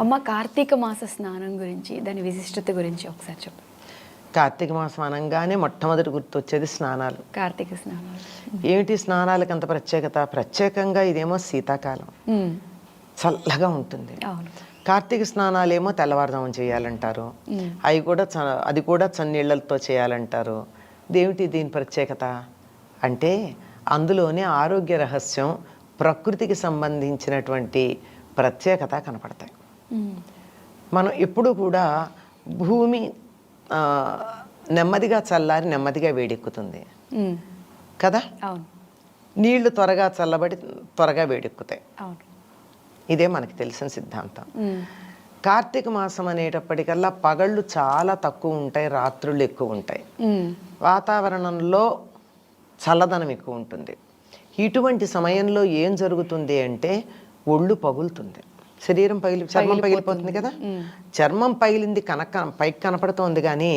అమ్మ కార్తీక మాస స్నానం గురించి దాని విశిష్టత గురించి ఒకసారి చెప్పు. కార్తీక మాసం అనగానే మొట్టమొదటి గుర్తొచ్చేది స్నానాలు. కార్తీక స్నానాలు ఏమిటి స్నానాలకు అంత ప్రత్యేకత? ప్రత్యేకంగా ఇదేమో శీతాకాలం, చల్లగా ఉంటుంది. అవును. కార్తీక స్నానాలేమో తెల్లవారుజామున చేయాలంటారు. అది కూడా చన్నీళ్లతో చేయాలంటారు. ఇదేమిటి దీని ప్రత్యేకత అంటే అందులోనే ఆరోగ్య రహస్యం, ప్రకృతికి సంబంధించినటువంటి ప్రత్యేకత కనపడతాయి. మనం ఎప్పుడు కూడా భూమి నెమ్మదిగా చల్లారి నెమ్మదిగా వేడెక్కుతుంది కదా. అవును. నీళ్లు త్వరగా చల్లబడి త్వరగా వేడెక్కుతాయి. అవును. ఇదే మనకి తెలిసిన సిద్ధాంతం. కార్తీక మాసం అనేటప్పటికల్లా పగళ్ళు చాలా తక్కువ ఉంటాయి, రాత్రులు ఎక్కువ ఉంటాయి. వాతావరణంలో చల్లదనం ఎక్కువ ఉంటుంది. ఇటువంటి సమయంలో ఏం జరుగుతుంది అంటే ఒళ్ళు పగులుతుంది, శరీరం చర్మం పగిలిపోతుంది కదా. చర్మం పగిలింది పైకి కనపడుతోంది, కానీ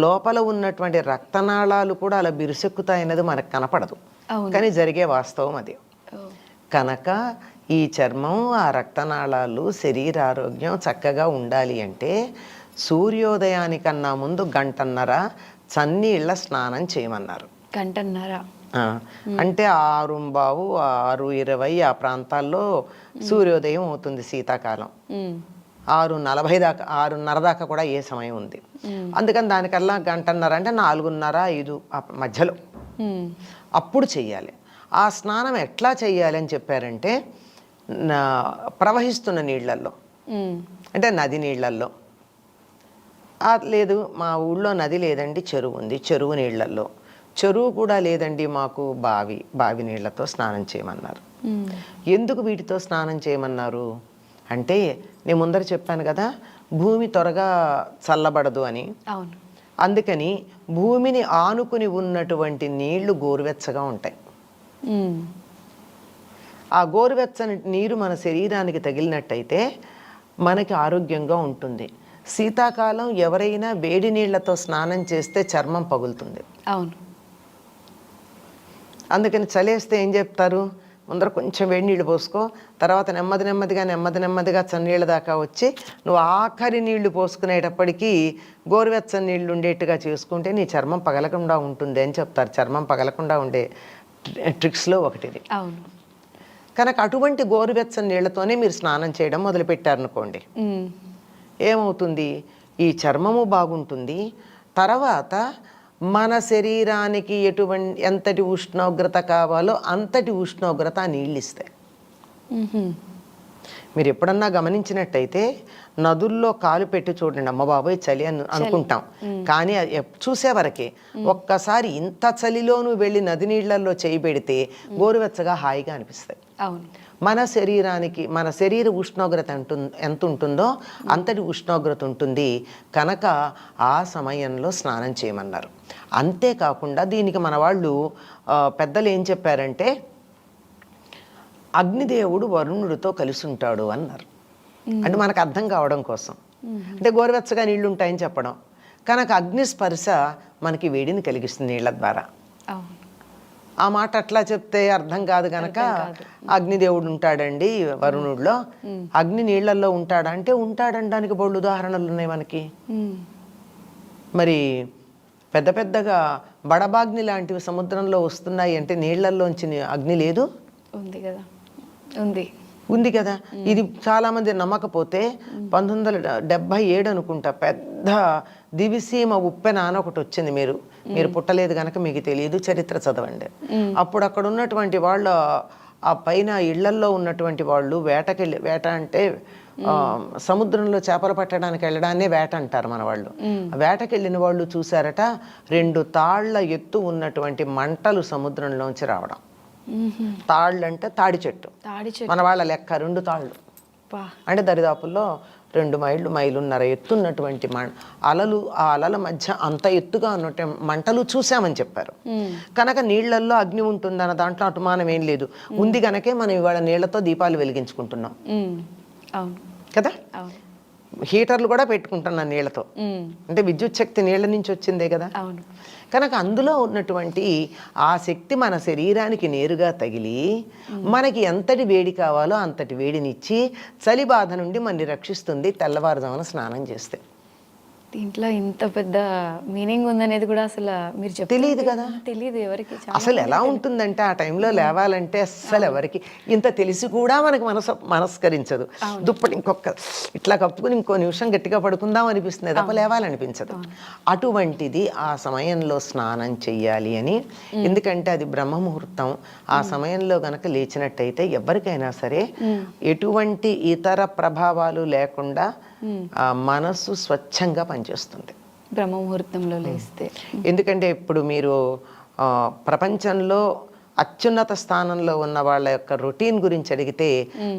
లోపల ఉన్నటువంటి రక్తనాళాలు కూడా అలా బిరుసెక్కుతాయన్నది మనకు కనపడదు, కానీ జరిగే వాస్తవం అది. కనుక ఈ చర్మం, ఆ రక్తనాళాలు, శరీరారోగ్యం చక్కగా ఉండాలి అంటే సూర్యోదయానికన్నా ముందు గంటన్నర చన్నీళ్ళ స్నానం చేయమన్నారు. గంటన్నర అంటే 6:15, 6:20 ఆ ప్రాంతాల్లో సూర్యోదయం అవుతుంది శీతాకాలం. 6:40 దాకా, 6:30 దాకా కూడా ఏ సమయం ఉంది. అందుకని దానికల్లా గంటన్నర అంటే 4:30, 5 మధ్యలో అప్పుడు చెయ్యాలి. ఆ స్నానం ఎట్లా చెయ్యాలి అని చెప్పారంటే ప్రవహిస్తున్న నీళ్లల్లో, అంటే నది నీళ్లల్లో. లేదు మా ఊళ్ళో నది లేదండి, చెరువు ఉంది, చెరువు నీళ్లల్లో. చెరువు కూడా లేదండి మాకు, బావి నీళ్లతో స్నానం చేయమన్నారు. ఎందుకు వీటితో స్నానం చేయమన్నారు అంటే నేను ముందర చెప్పాను కదా, భూమి త్వరగా చల్లబడదు అని. అవును. అందుకని భూమిని ఆనుకుని ఉన్నటువంటి నీళ్లు గోరువెచ్చగా ఉంటాయి. ఆ గోరువెచ్చని నీరు మన శరీరానికి తగిలినట్టయితే మనకి ఆరోగ్యంగా ఉంటుంది. శీతాకాలం ఎవరైనా వేడి నీళ్లతో స్నానం చేస్తే చర్మం పగులుతుంది. అవును. అందుకని చలేస్తే ఏం చెప్తారు, ముందర కొంచెం వేడి నీళ్ళు పోసుకో, తర్వాత నెమ్మదిగా చన్నీళ్ళ దాకా వచ్చి నువ్వు ఆఖరి నీళ్లు పోసుకునేటప్పటికీ గోరువెచ్చని నీళ్ళు ఉండేట్టుగా చేసుకుంటే నీ చర్మం పగలకుండా ఉంటుంది అని చెప్తారు. చర్మం పగలకుండా ఉండే ట్రిక్స్లో ఒకటిది. అవును. కనుక అటువంటి గోరువెచ్చని నీళ్లతోనే మీరు స్నానం చేయడం మొదలుపెట్టారనుకోండి, ఏమవుతుంది, ఈ చర్మము బాగుంటుంది. తర్వాత మన శరీరానికి ఎంతటి ఉష్ణోగ్రత కావాలో అంతటి ఉష్ణోగ్రత నీళ్ళు ఇస్తాయి. మీరు ఎప్పుడన్నా గమనించినట్టయితే నదుల్లో కాలు పెట్టి చూడండి, అమ్మ బాబోయ్ చలి అని అనుకుంటాం, కానీ చూసే వరకే. ఒక్కసారి ఇంత చలిలోనూ వెళ్ళి నది నీళ్లలో చేయి పెడితే గోరువెచ్చగా హాయిగా అనిపిస్తాయి. అవును. మన శరీరానికి, మన శరీర ఉష్ణోగ్రత ఎంత ఉంటుందో అంతటి ఉష్ణోగ్రత ఉంటుంది. కనుక ఆ సమయంలో స్నానం చేయమన్నారు. అంతేకాకుండా దీనికి మన వాళ్ళు పెద్దలు ఏం చెప్పారంటే అగ్నిదేవుడు వరుణుడితో కలిసి ఉంటాడు అన్నారు. అంటే మనకు అర్థం కావడం కోసం, అంటే గోరువెచ్చగా నీళ్లు ఉంటాయని చెప్పడం. కనుక అగ్ని స్పర్శ మనకి వేడిని కలిగిస్తుంది నీళ్ల ద్వారా. ఆ మాట అట్లా చెప్తే అర్థం కాదు గనక అగ్నిదేవుడు ఉంటాడండి వరుణుడిలో, అగ్ని నీళ్లలో ఉంటాడా అంటే ఉంటాడనడానికి బోళ్ళు ఉదాహరణలు ఉన్నాయి మనకి. మరి పెద్దగా బడబాగ్ని లాంటివి సముద్రంలో వస్తున్నాయి అంటే నీళ్లల్లోంచి అగ్ని లేదు, ఉంది కదా. ఇది చాలా మంది నమ్మకపోతే 1977 అనుకుంటా పెద్ద దివిసీమ ఉప్పెన అని ఒకటి వచ్చింది. మీరు పుట్టలేదు కనుక మీకు తెలియదు, చరిత్ర చదవండి. అప్పుడు అక్కడ ఉన్నటువంటి వాళ్ళు, ఆ పైన ఇళ్లల్లో ఉన్నటువంటి వాళ్ళు వేట అంటే సముద్రంలో చేపలు పట్టడానికి వెళ్ళడాన్నే వేట అంటారు మన వాళ్ళు. వేటకి వెళ్ళిన వాళ్ళు చూసారట 2 తాళ్ల ఎత్తు ఉన్నటువంటి మంటలు సముద్రంలోంచి రావడం. తాళ్ళు అంటే తాడి చెట్టు, మన వాళ్ళ లెక్క 2 తాళ్ళు అంటే దరిదాపుల్లో 2 మైలున్నర ఎత్తున్నటువంటి అలలు, ఆ అలల మధ్య అంత ఎత్తుగా ఉన్నట్టు మంటలు చూసామని చెప్పారు. కనుక నీళ్లల్లో అగ్ని ఉంటుందన్న దాంట్లో అనుమానం ఏం లేదు. ఉంది కనుకే మనం ఇవాళ నీళ్లతో దీపాలు వెలిగించుకుంటున్నాం కదా. హీటర్లు కూడా పెట్టుకుంటున్నాను నీళ్ళతో. అంటే విద్యుత్ శక్తి నీళ్ళ నుంచి వచ్చిందే కదా. అవును. కనుక అందులో ఉన్నటువంటి ఆ శక్తి మన శరీరానికి నేరుగా తగిలి మనకి ఎంతటి వేడి కావాలో అంతటి వేడినిచ్చి చలి బాధ నుండి మనని రక్షిస్తుంది తెల్లవారుజామున స్నానం చేస్తే. దీంట్లో ఇంత పెద్ద మీనింగ్ ఉందనేది కూడా అసలు మీరు తెలియదు కదా. తెలియదు ఎవరికి. అసలు ఎలా ఉంటుందంటే ఆ టైంలో లేవాలంటే అస్సలు ఎవరికి ఇంత తెలిసి కూడా మనకి మనస్కరించదు. దుప్పటి ఇంకొక ఇట్లా కప్పుకుని ఇంకో నిమిషం గట్టిగా పడుకుందాం అనిపిస్తుంది తప్ప లేవాలనిపించదు. అటువంటిది ఆ సమయంలో స్నానం చెయ్యాలి అని. ఎందుకంటే అది బ్రహ్మముహూర్తం. ఆ సమయంలో గనక లేచినట్టయితే ఎవరికైనా సరే ఎటువంటి ఇతర ప్రభావాలు లేకుండా మనసు స్వచ్ఛంగా పనిచేస్తుంది బ్రహ్మముహూర్తంలో లేస్తే. ఎందుకంటే ఇప్పుడు మీరు ప్రపంచంలో అత్యున్నత స్థానంలో ఉన్న వాళ్ళ యొక్క రొటీన్ గురించి అడిగితే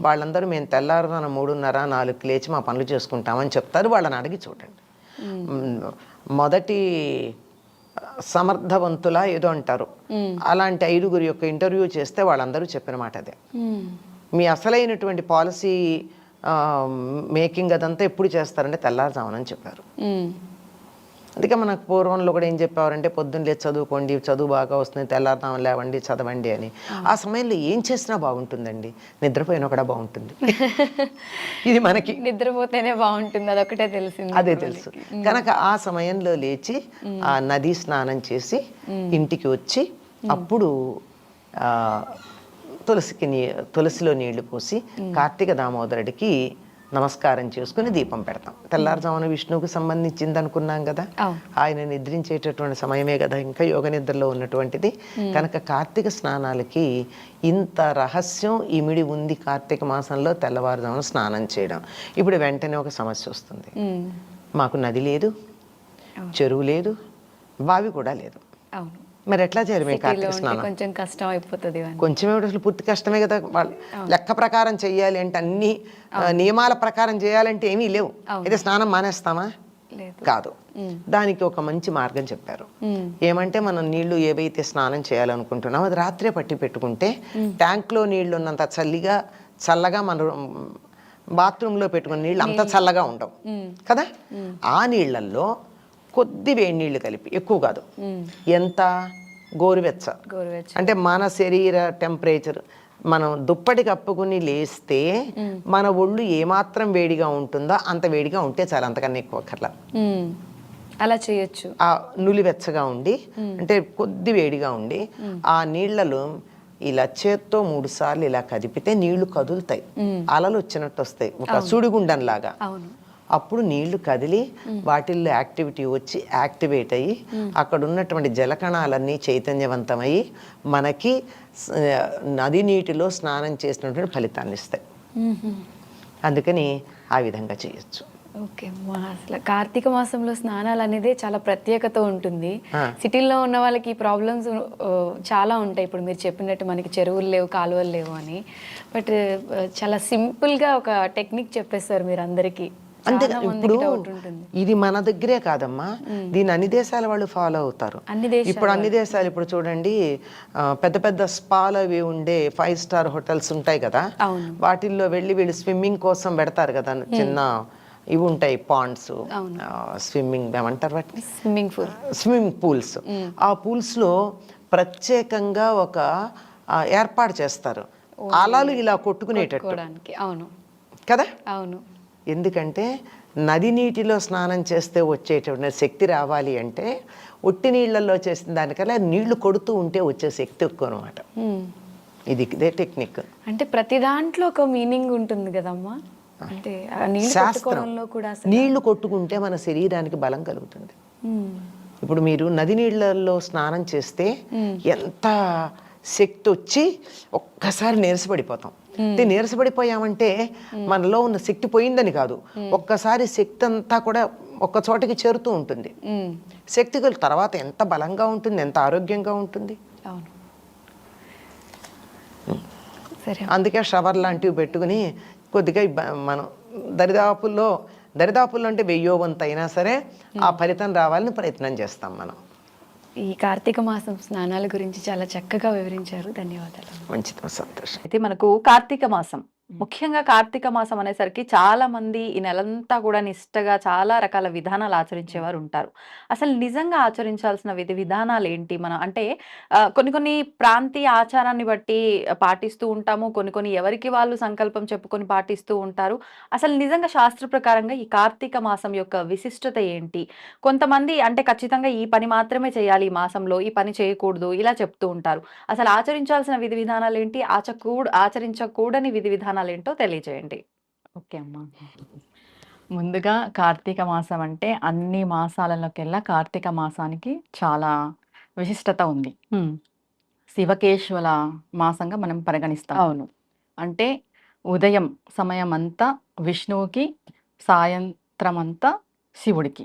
వాళ్ళందరూ మేము తెల్లారున 3:30, 4కి లేచి మా పనులు చేసుకుంటామని చెప్తారు. వాళ్ళని అడిగి చూడండి. మొదటి సమర్థవంతుల ఏదో అంటారు, అలాంటి 5గురి యొక్క ఇంటర్వ్యూ చేస్తే వాళ్ళందరూ చెప్పిన మాట అదే. మీ అసలైనటువంటి పాలసీ మేకింగ్ అదంతా ఎప్పుడు చేస్తారంటే తెల్లారుజామునని చెప్పారు. అందుకే మనకు పూర్వంలో కూడా ఏం చెప్పేవారంటే పొద్దున్న లేచి చదువుకోండి, చదువు బాగా వస్తుంది, తెల్లారుజామున లేవండి, చదవండి అని. ఆ సమయంలో ఏం చేసినా బాగుంటుందండి, నిద్రపోయినా కూడా బాగుంటుంది. ఇది మనకి నిద్రపోతేనే బాగుంటుంది, అదొకటే తెలిసింది. అదే తెలుసు. కనుక ఆ సమయంలో లేచి ఆ నదీ స్నానం చేసి ఇంటికి వచ్చి అప్పుడు తులసిలో నీళ్లు పోసి కార్తీక దామోదరుడికి నమస్కారం చేసుకుని దీపం పెడతాం. తెల్లారుజామున విష్ణువుకు సంబంధించింది అనుకున్నాం కదా. ఆయన నిద్రించేటటువంటి సమయమే కదా, ఇంకా యోగ నిద్రలో ఉన్నటువంటిది. కనుక కార్తీక స్నానాలకి ఇంత రహస్యం ఇమిడి ఉంది. కార్తీక మాసంలో తెల్లవారుజామున స్నానం చేయడం. ఇప్పుడు వెంటనే ఒక సమస్య వస్తుంది. మాకు నది లేదు, చెరువు లేదు, బావి కూడా లేదు. మరి ఎట్లా చేయాలి మేము కార్తీక స్నానం? కొంచెం కష్టం అయిపోతుంది. కొంచెం అసలు పూర్తి కష్టమే కదా. వాళ్ళు లెక్క ప్రకారం చెయ్యాలి అంటే, అన్ని నియమాల ప్రకారం చేయాలంటే ఏమీ లేవు. అయితే స్నానం మానేస్తామా? కాదు. దానికి ఒక మంచి మార్గం చెప్పారు. ఏమంటే మనం నీళ్లు ఏవైతే స్నానం చేయాలనుకుంటున్నామో అది రాత్రే పట్టి పెట్టుకుంటే ట్యాంక్లో నీళ్లు ఉన్నంత చల్లగా మన బాత్రూంలో పెట్టుకున్న నీళ్ళు అంత చల్లగా ఉండవు కదా. ఆ నీళ్లలో కొద్ది వేడి నీళ్లు కలిపి, ఎక్కువ కాదు, ఎంత గోరువెచ్చ, అంటే మన శరీర టెంపరేచర్, మనం దుప్పటి కప్పుకుని లేస్తే మన ఒళ్ళు ఏమాత్రం వేడిగా ఉంటుందో అంత వేడిగా ఉంటే చాలా, అంతకన్నా ఎక్కువ అక్కర్లా. అలా చేయొచ్చు. ఆ నులివెచ్చగా ఉండి, అంటే కొద్ది వేడిగా ఉండి ఆ నీళ్లలో ఇలా చేత్తో 3 సార్లు ఇలా కదిపితే నీళ్లు కదులుతాయి, అలలు వచ్చినట్టు వస్తాయి, ఒక సుడిగుండంలాగా. అప్పుడు నీళ్లు కదిలి వాటిల్లో యాక్టివిటీ వచ్చి యాక్టివేట్ అయ్యి అక్కడ ఉన్నటువంటి జలకణాలన్నీ చైతన్యవంతమయ్యి మనకి నది నీటిలో స్నానం చేసినటువంటి ఫలితాన్ని ఇస్తాయి. అందుకని ఆ విధంగా చేయొచ్చు. ఓకే. అసలు కార్తీక మాసంలో స్నానాలు అనేది చాలా ప్రత్యేకత ఉంటుంది. సిటీల్లో ఉన్న వాళ్ళకి ప్రాబ్లమ్స్ చాలా ఉంటాయి. ఇప్పుడు మీరు చెప్పినట్టు మనకి చెరువులు లేవు, కాలువలు లేవు అని. బట్ చాలా సింపుల్గా ఒక టెక్నిక్ చెప్పేస్తారు మీరు అందరికీ. అంతే. ఇప్పుడు ఇది మన దగ్గరే కాదమ్మా, దీన్ని అన్ని దేశాల వాళ్ళు ఫాలో అవుతారు. ఇప్పుడు అన్ని దేశాలు, ఇప్పుడు చూడండి, పెద్ద పెద్ద స్పాలు అవి ఉండే 5 స్టార్ హోటల్స్ ఉంటాయి కదా, వాటిల్లో వెళ్ళి వీళ్ళు స్విమ్మింగ్ కోసం పెడతారు కదా, చిన్న ఇవి ఉంటాయి పాండ్స్, స్విమ్మింగ్ ఏమంటారు వాటిని, స్విమ్మింగ్ పూల్స్. ఆ పూల్స్ లో ప్రత్యేకంగా ఒక ఏర్పాటు చేస్తారు, అలలు ఇలా కొట్టుకునేటట్టు కదా. అవును. ఎందుకంటే నది నీటిలో స్నానం చేస్తే వచ్చేటువంటి శక్తి రావాలి అంటే ఒట్టి నీళ్ళల్లో చేసిన దానికల్లా నీళ్లు కొడుతూ ఉంటే వచ్చే శక్తి ఎక్కువ అనమాట. ఇదే టెక్నిక్. అంటే ప్రతి దాంట్లో ఒక మీనింగ్ ఉంటుంది కదమ్మా. అంటే శాస్త్రంలో కూడా నీళ్లు కొట్టుకుంటే మన శరీరానికి బలం కలుగుతుంది. ఇప్పుడు మీరు నది నీళ్ళల్లో స్నానం చేస్తే ఎంత శక్తి వచ్చి ఒక్కసారి నీరసపడిపోతాం. నీరసపడిపోయామంటే మనలో ఉన్న శక్తి పోయిందని కాదు, ఒక్కసారి శక్తి అంతా కూడా ఒక్క చోటకి చేరుతూ ఉంటుంది. శక్తి తర్వాత ఎంత బలంగా ఉంటుంది, ఎంత ఆరోగ్యంగా ఉంటుంది. అందుకే షవర్ లాంటివి పెట్టుకుని కొద్దిగా మనం దరిదాపుల్లో అంటే 1000 వంతు అయినా సరే ఆ ఫలితం రావాలని ప్రయత్నం చేస్తాం మనం. ఈ కార్తీక మాసం స్నానాల గురించి చాలా చక్కగా వివరించారు. ధన్యవాదాలు. మంచిది, సంతోషం. అయితే మనకు కార్తీక మాసం ముఖ్యంగా కార్తీక మాసం అనేసరికి చాలా మంది ఈ నెలంతా కూడా నిష్టగా చాలా రకాల విధానాలు ఆచరించేవారు ఉంటారు. అసలు నిజంగా ఆచరించాల్సిన విధి విధానాలు ఏంటి? మనం అంటే కొన్ని కొన్ని ప్రాంతీయ ఆచారాన్ని బట్టి పాటిస్తూ ఉంటాము. కొన్ని కొన్ని ఎవరికి వాళ్ళు సంకల్పం చెప్పుకొని పాటిస్తూ ఉంటారు. అసలు నిజంగా శాస్త్ర ప్రకారంగా ఈ కార్తీక మాసం యొక్క విశిష్టత ఏంటి? కొంతమంది అంటే ఖచ్చితంగా ఈ పని మాత్రమే చేయాలి ఈ మాసంలో, ఈ పని చేయకూడదు ఇలా చెప్తూ ఉంటారు. అసలు ఆచరించాల్సిన విధి విధానాలేంటి? ఆచరించకూడని విధి విధానాలేంటో తెలియజేయండి. ఓకే అమ్మా. ముందుగా కార్తీక మాసం అంటే అన్ని మాసాలలోకెల్లా కార్తీక మాసానికి చాలా విశిష్టత ఉంది. శివకేశవుల మాసంగా మనం పరిగణిస్తాం. అవును. అంటే ఉదయం సమయం అంతా విష్ణువుకి, సాయంత్రం అంతా శివుడికి.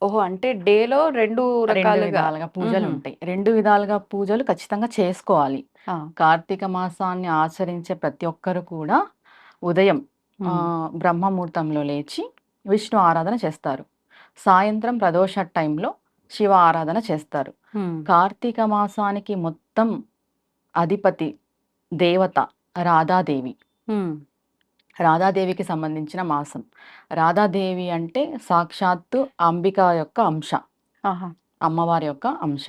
ఓహో! అంటే డేలో 2 రెండు రకాలుగా. విధాలుగా పూజలు హుహు. ఉంటాయి. 2 విధాలుగా పూజలు ఖచ్చితంగా చేసుకోవాలి. ఆ! కార్తీక మాసాన్ని ఆచరించే ప్రతి ఒక్కరు కూడా ఉదయం బ్రహ్మముహూర్తంలో లేచి విష్ణు ఆరాధన చేస్తారు. సాయంత్రం ప్రదోష టైంలో శివ ఆరాధన చేస్తారు. కార్తీక మాసానికి మొత్తం అధిపతి దేవత రాధాదేవి. రాధాదేవికి సంబంధించిన మాసం. రాధాదేవి అంటే సాక్షాత్తు అంబిక యొక్క అంశ, ఆహా! అమ్మవారి యొక్క అంశ.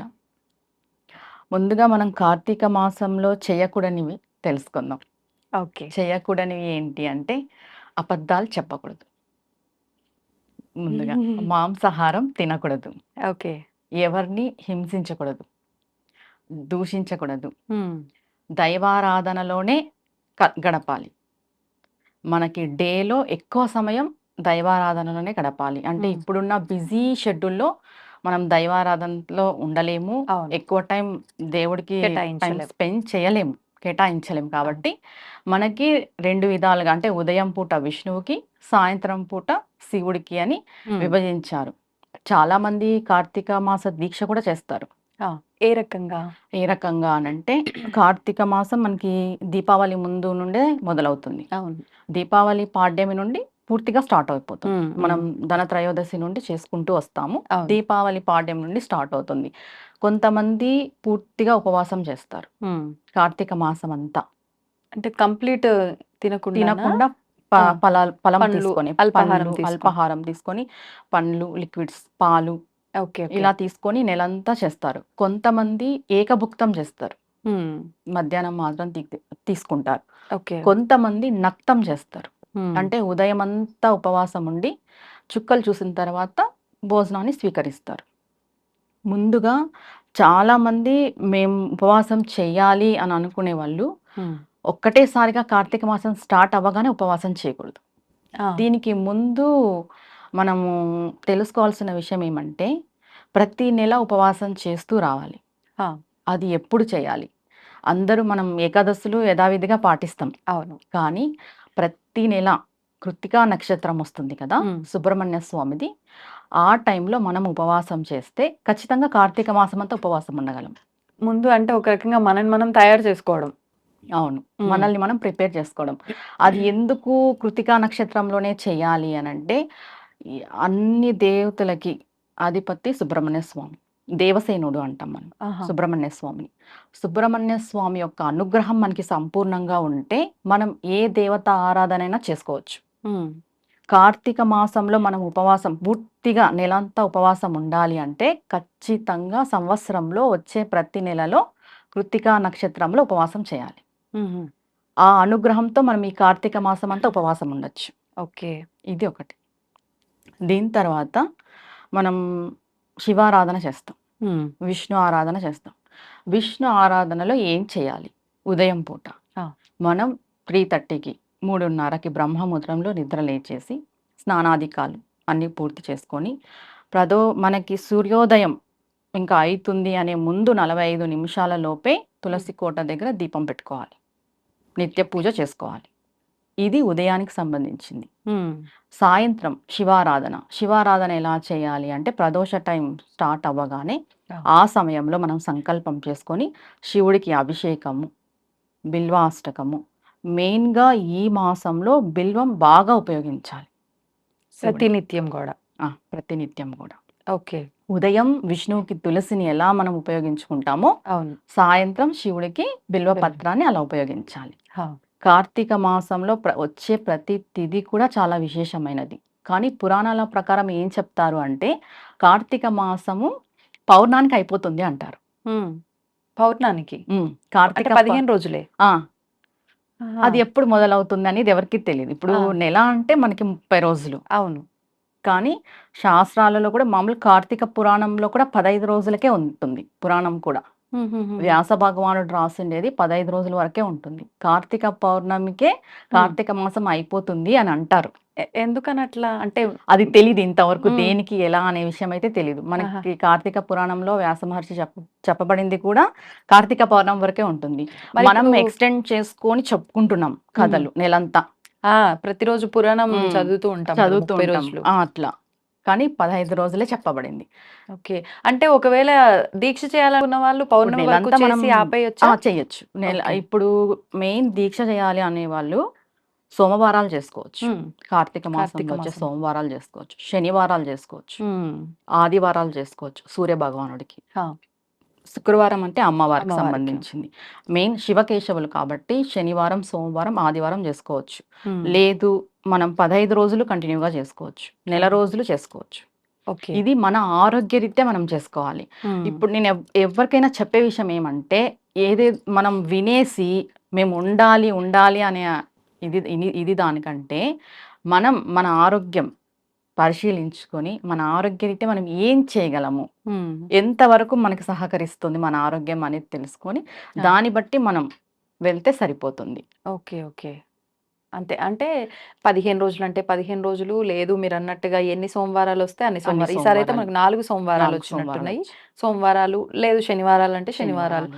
ముందుగా మనం కార్తీక మాసంలో చేయకూడనివి తెలుసుకుందాం. ఓకే. చేయకూడనివి ఏంటి అంటే అబద్ధాలు చెప్పకూడదు. ముందుగా మాంసాహారం తినకూడదు. ఓకే. ఎవరిని హింసించకూడదు, దూషించకూడదు. దైవారాధనలోనే గడపాలి. మనకి డేలో ఎక్కువ సమయం దైవారాధనలోనే గడపాలి. అంటే ఇప్పుడున్న బిజీ షెడ్యూల్లో మనం దైవారాధనలో ఉండలేము. అవును. ఎక్కువ టైం దేవుడికి టైం కేటాయించలేం. స్పెండ్ కేటాయించలేము. కాబట్టి మనకి 2 విధాలుగా అంటే ఉదయం పూట విష్ణువుకి, సాయంత్రం పూట శివుడికి అని విభజించారు. చాలా మంది కార్తీక మాస దీక్ష కూడా చేస్తారు. ఏ రకంగా? ఏ రకంగా అనంటే కార్తీక మాసం మనకి దీపావళి ముందు నుండే మొదలవుతుంది. అవును. దీపావళి పాడ్యమి నుండి పూర్తిగా స్టార్ట్ అయిపోతుంది. హ్మ్. మనం ధనత్రయోదశి నుండి చేసుకుంటూ వస్తాము. అవును. దీపావళి పాడ్యం నుండి స్టార్ట్ అవుతుంది. కొంతమంది పూర్తిగా ఉపవాసం చేస్తారు కార్తీక మాసం అంతా. అంటే కంప్లీట్ తినకుండా ఫలం పండ్లు, తీసుకొని, అల్పాహారం తీసుకొని పండ్లు, లిక్విడ్స్, పాలు ఓకే. ఇలా తీసుకొని నెలంతా చేస్తారు. కొంతమంది ఏకభుక్తం చేస్తారు. మధ్యాహ్నం మాత్రం తీసుకుంటారు. ఓకే. కొంతమంది నక్తం చేస్తారు. అంటే ఉదయం అంతా ఉపవాసం ఉండి చుక్కలు చూసిన తర్వాత భోజనాన్ని స్వీకరిస్తారు. ముందుగా చాలా మంది మేము ఉపవాసం చెయ్యాలి అని అనుకునే వాళ్ళు ఒక్కటేసారిగా కార్తీక మాసం స్టార్ట్ అవ్వగానే ఉపవాసం చేయకూడదు. దీనికి ముందు మనము తెలుసుకోవాల్సిన విషయం ఏమంటే ప్రతి నెల ఉపవాసం చేస్తూ రావాలి. అది ఎప్పుడు చేయాలి? అందరూ మనం ఏకాదశులు యథావిధిగా పాటిస్తాం. అవును. కానీ ప్రతి నెల కృత్తికా నక్షత్రం వస్తుంది కదా, సుబ్రహ్మణ్య స్వామిది. ఆ టైంలో మనం ఉపవాసం చేస్తే ఖచ్చితంగా కార్తీక మాసం అంతా ఉపవాసం ఉండగలం. ముందు అంటే ఒక రకంగా మనల్ని మనం తయారు చేసుకోవడం. అవును, మనల్ని మనం ప్రిపేర్ చేసుకోవడం. అది ఎందుకు కృత్తికా నక్షత్రంలోనే చేయాలి అనంటే అన్ని దేవతలకి అధిపతి సుబ్రహ్మణ్య స్వామి, దేవసేనుడు అంటాం మనం సుబ్రహ్మణ్య స్వామిని. సుబ్రహ్మణ్య స్వామి యొక్క అనుగ్రహం మనకి సంపూర్ణంగా ఉంటే మనం ఏ దేవత ఆరాధన అయినా చేసుకోవచ్చు. కార్తీక మాసంలో మనం ఉపవాసం పూర్తిగా నెలంతా ఉపవాసం ఉండాలి అంటే ఖచ్చితంగా సంవత్సరంలో వచ్చే ప్రతి నెలలో కృత్తికా నక్షత్రంలో ఉపవాసం చేయాలి. ఆ అనుగ్రహంతో మనం ఈ కార్తీక మాసం అంతా ఉపవాసం ఉండొచ్చు. ఓకే. ఇది ఒకటి. దీని తర్వాత మనం శివారాధన చేస్తాం, విష్ణు ఆరాధన చేస్తాం. విష్ణు ఆరాధనలో ఏం చేయాలి? ఉదయం పూట మనం 3:30కి 3:30కి బ్రహ్మముహూర్తంలో నిద్ర లేచేసి స్నానాధికాలు అన్నీ పూర్తి చేసుకొని మనకి సూర్యోదయం ఇంకా అవుతుంది అనే ముందు 45 నిమిషాల లోపే తులసి కోట దగ్గర దీపం పెట్టుకోవాలి, నిత్య పూజ చేసుకోవాలి. ఇది ఉదయానికి సంబంధించింది. సాయంత్రం శివారాధన ఎలా చేయాలి అంటే ప్రదోష టైం స్టార్ట్ అవ్వగానే ఆ సమయంలో మనం సంకల్పం చేసుకొని శివుడికి అభిషేకము, బిల్వాష్టకము, మెయిన్గా ఈ మాసంలో బిల్వం బాగా ఉపయోగించాలి ప్రతినిత్యం కూడా. ప్రతినిత్యం కూడా. ఓకే. ఉదయం విష్ణువుకి తులసిని ఎలా మనం ఉపయోగించుకుంటామో అవును, సాయంత్రం శివుడికి బిల్వ పత్రాన్ని అలా ఉపయోగించాలి. కార్తీక మాసంలో వచ్చే ప్రతి తిథి కూడా చాలా విశేషమైనది. కానీ పురాణాల ప్రకారం ఏం చెప్తారు అంటే, కార్తీక మాసము పౌర్ణానికి అయిపోతుంది అంటారు. పౌర్ణానికి అంటే కార్తీక 15 రోజులే. ఆ! ఆహా. అది ఎప్పుడు మొదలవుతుంది అనేది ఎవరికీ తెలీదు. ఇప్పుడు నెల అంటే మనకి 30 రోజులు. అవును. కానీ శాస్త్రాలలో కూడా మామూలు కార్తీక పురాణంలో కూడా 15 రోజులకే ఉంటుంది పురాణం కూడా. వ్యాస భగవానుడు రాసిండేది 15 రోజుల వరకే ఉంటుంది. కార్తీక పౌర్ణమికే కార్తీక మాసం అయిపోతుంది అని అంటారు. ఎందుకని అట్లా అంటే అది తెలీదు ఇంతవరకు దేనికి ఎలా అనే విషయం అయితే తెలీదు. మనకి కార్తీక పురాణంలో వ్యాస మహర్షి చెప్పబడింది కూడా కార్తీక పౌర్ణమి వరకే ఉంటుంది. మరి మనం ఇప్పుడు- ఎక్స్టెండ్ చేసుకొని చెప్పుకుంటున్నాం కథలు నెలంతా ప్రతిరోజు పురాణం చదువుతూ ఉంటాం కదా, 30 ఉంటాం. రోజులు. అట్లా కానీ 15 రోజులే చెప్పబడింది. ఓకే. అంటే ఒకవేళ దీక్ష చేయాలనుకున్న వాళ్ళు పౌర్ణమి వరకు నెలంతా మనం చేసి ఆపేయొచ్చా? చేయొచ్చు. ఓకే. ఇప్పుడు మెయిన్ దీక్ష చేయాలి అనే వాళ్ళు సోమవారాలు చేసుకోవచ్చు. కార్తీక మాసంలో వచ్చే మాసం. సోమవారాలు చేసుకోవచ్చు, శనివారాలు చేసుకోవచ్చు, ఉమ్. ఆదివారాలు చేసుకోవచ్చు సూర్య భగవానుడికి. హా. శుక్రవారం అంటే అమ్మవారికి అమ్మవారికి. సంబంధించింది. మెయిన్ శివకేశవులు కాబట్టి శనివారం, సోమవారం, ఆదివారం చేసుకోవచ్చు. ఉమ్. లేదు మనం 15 రోజులు కంటిన్యూగా చేసుకోవచ్చు, నెల రోజులు చేసుకోవచ్చు. ఓకే. ఇది మన ఆరోగ్యరీత్యా మనం చేసుకోవాలి. ఉమ్. ఇప్పుడు నేను ఎవరికైనా చెప్పే విషయం ఏమంటే, మనం వినేసి మేము ఉండాలి ఉండాలి అనే ఇది దానికంటే మన ఆరోగ్యం పరిశీలించుకొని మన ఆరోగ్యరీత్యా మనం ఏం చేయగలము, ఉమ్. ఎంతవరకు మనకి సహకరిస్తుంది మన ఆరోగ్యం అనేది తెలుసుకొని దాన్ని బట్టి మనం వెళ్తే సరిపోతుంది. ఓకే. ఓకే. అంతే. అంటే 15 రోజులు అంటే 15 రోజులు లేదు, మీరు అన్నట్టుగా ఎన్ని సోమవారాలు వస్తే అన్ని సోమవారాలు. ఈసారి అయితే మనకు 4 సోమవారాలు 4 వచ్చినట్టున్నాయి. సోమవారాలు. సోమవారాలు లేదు, శనివారాలు అంటే శనివారాలు.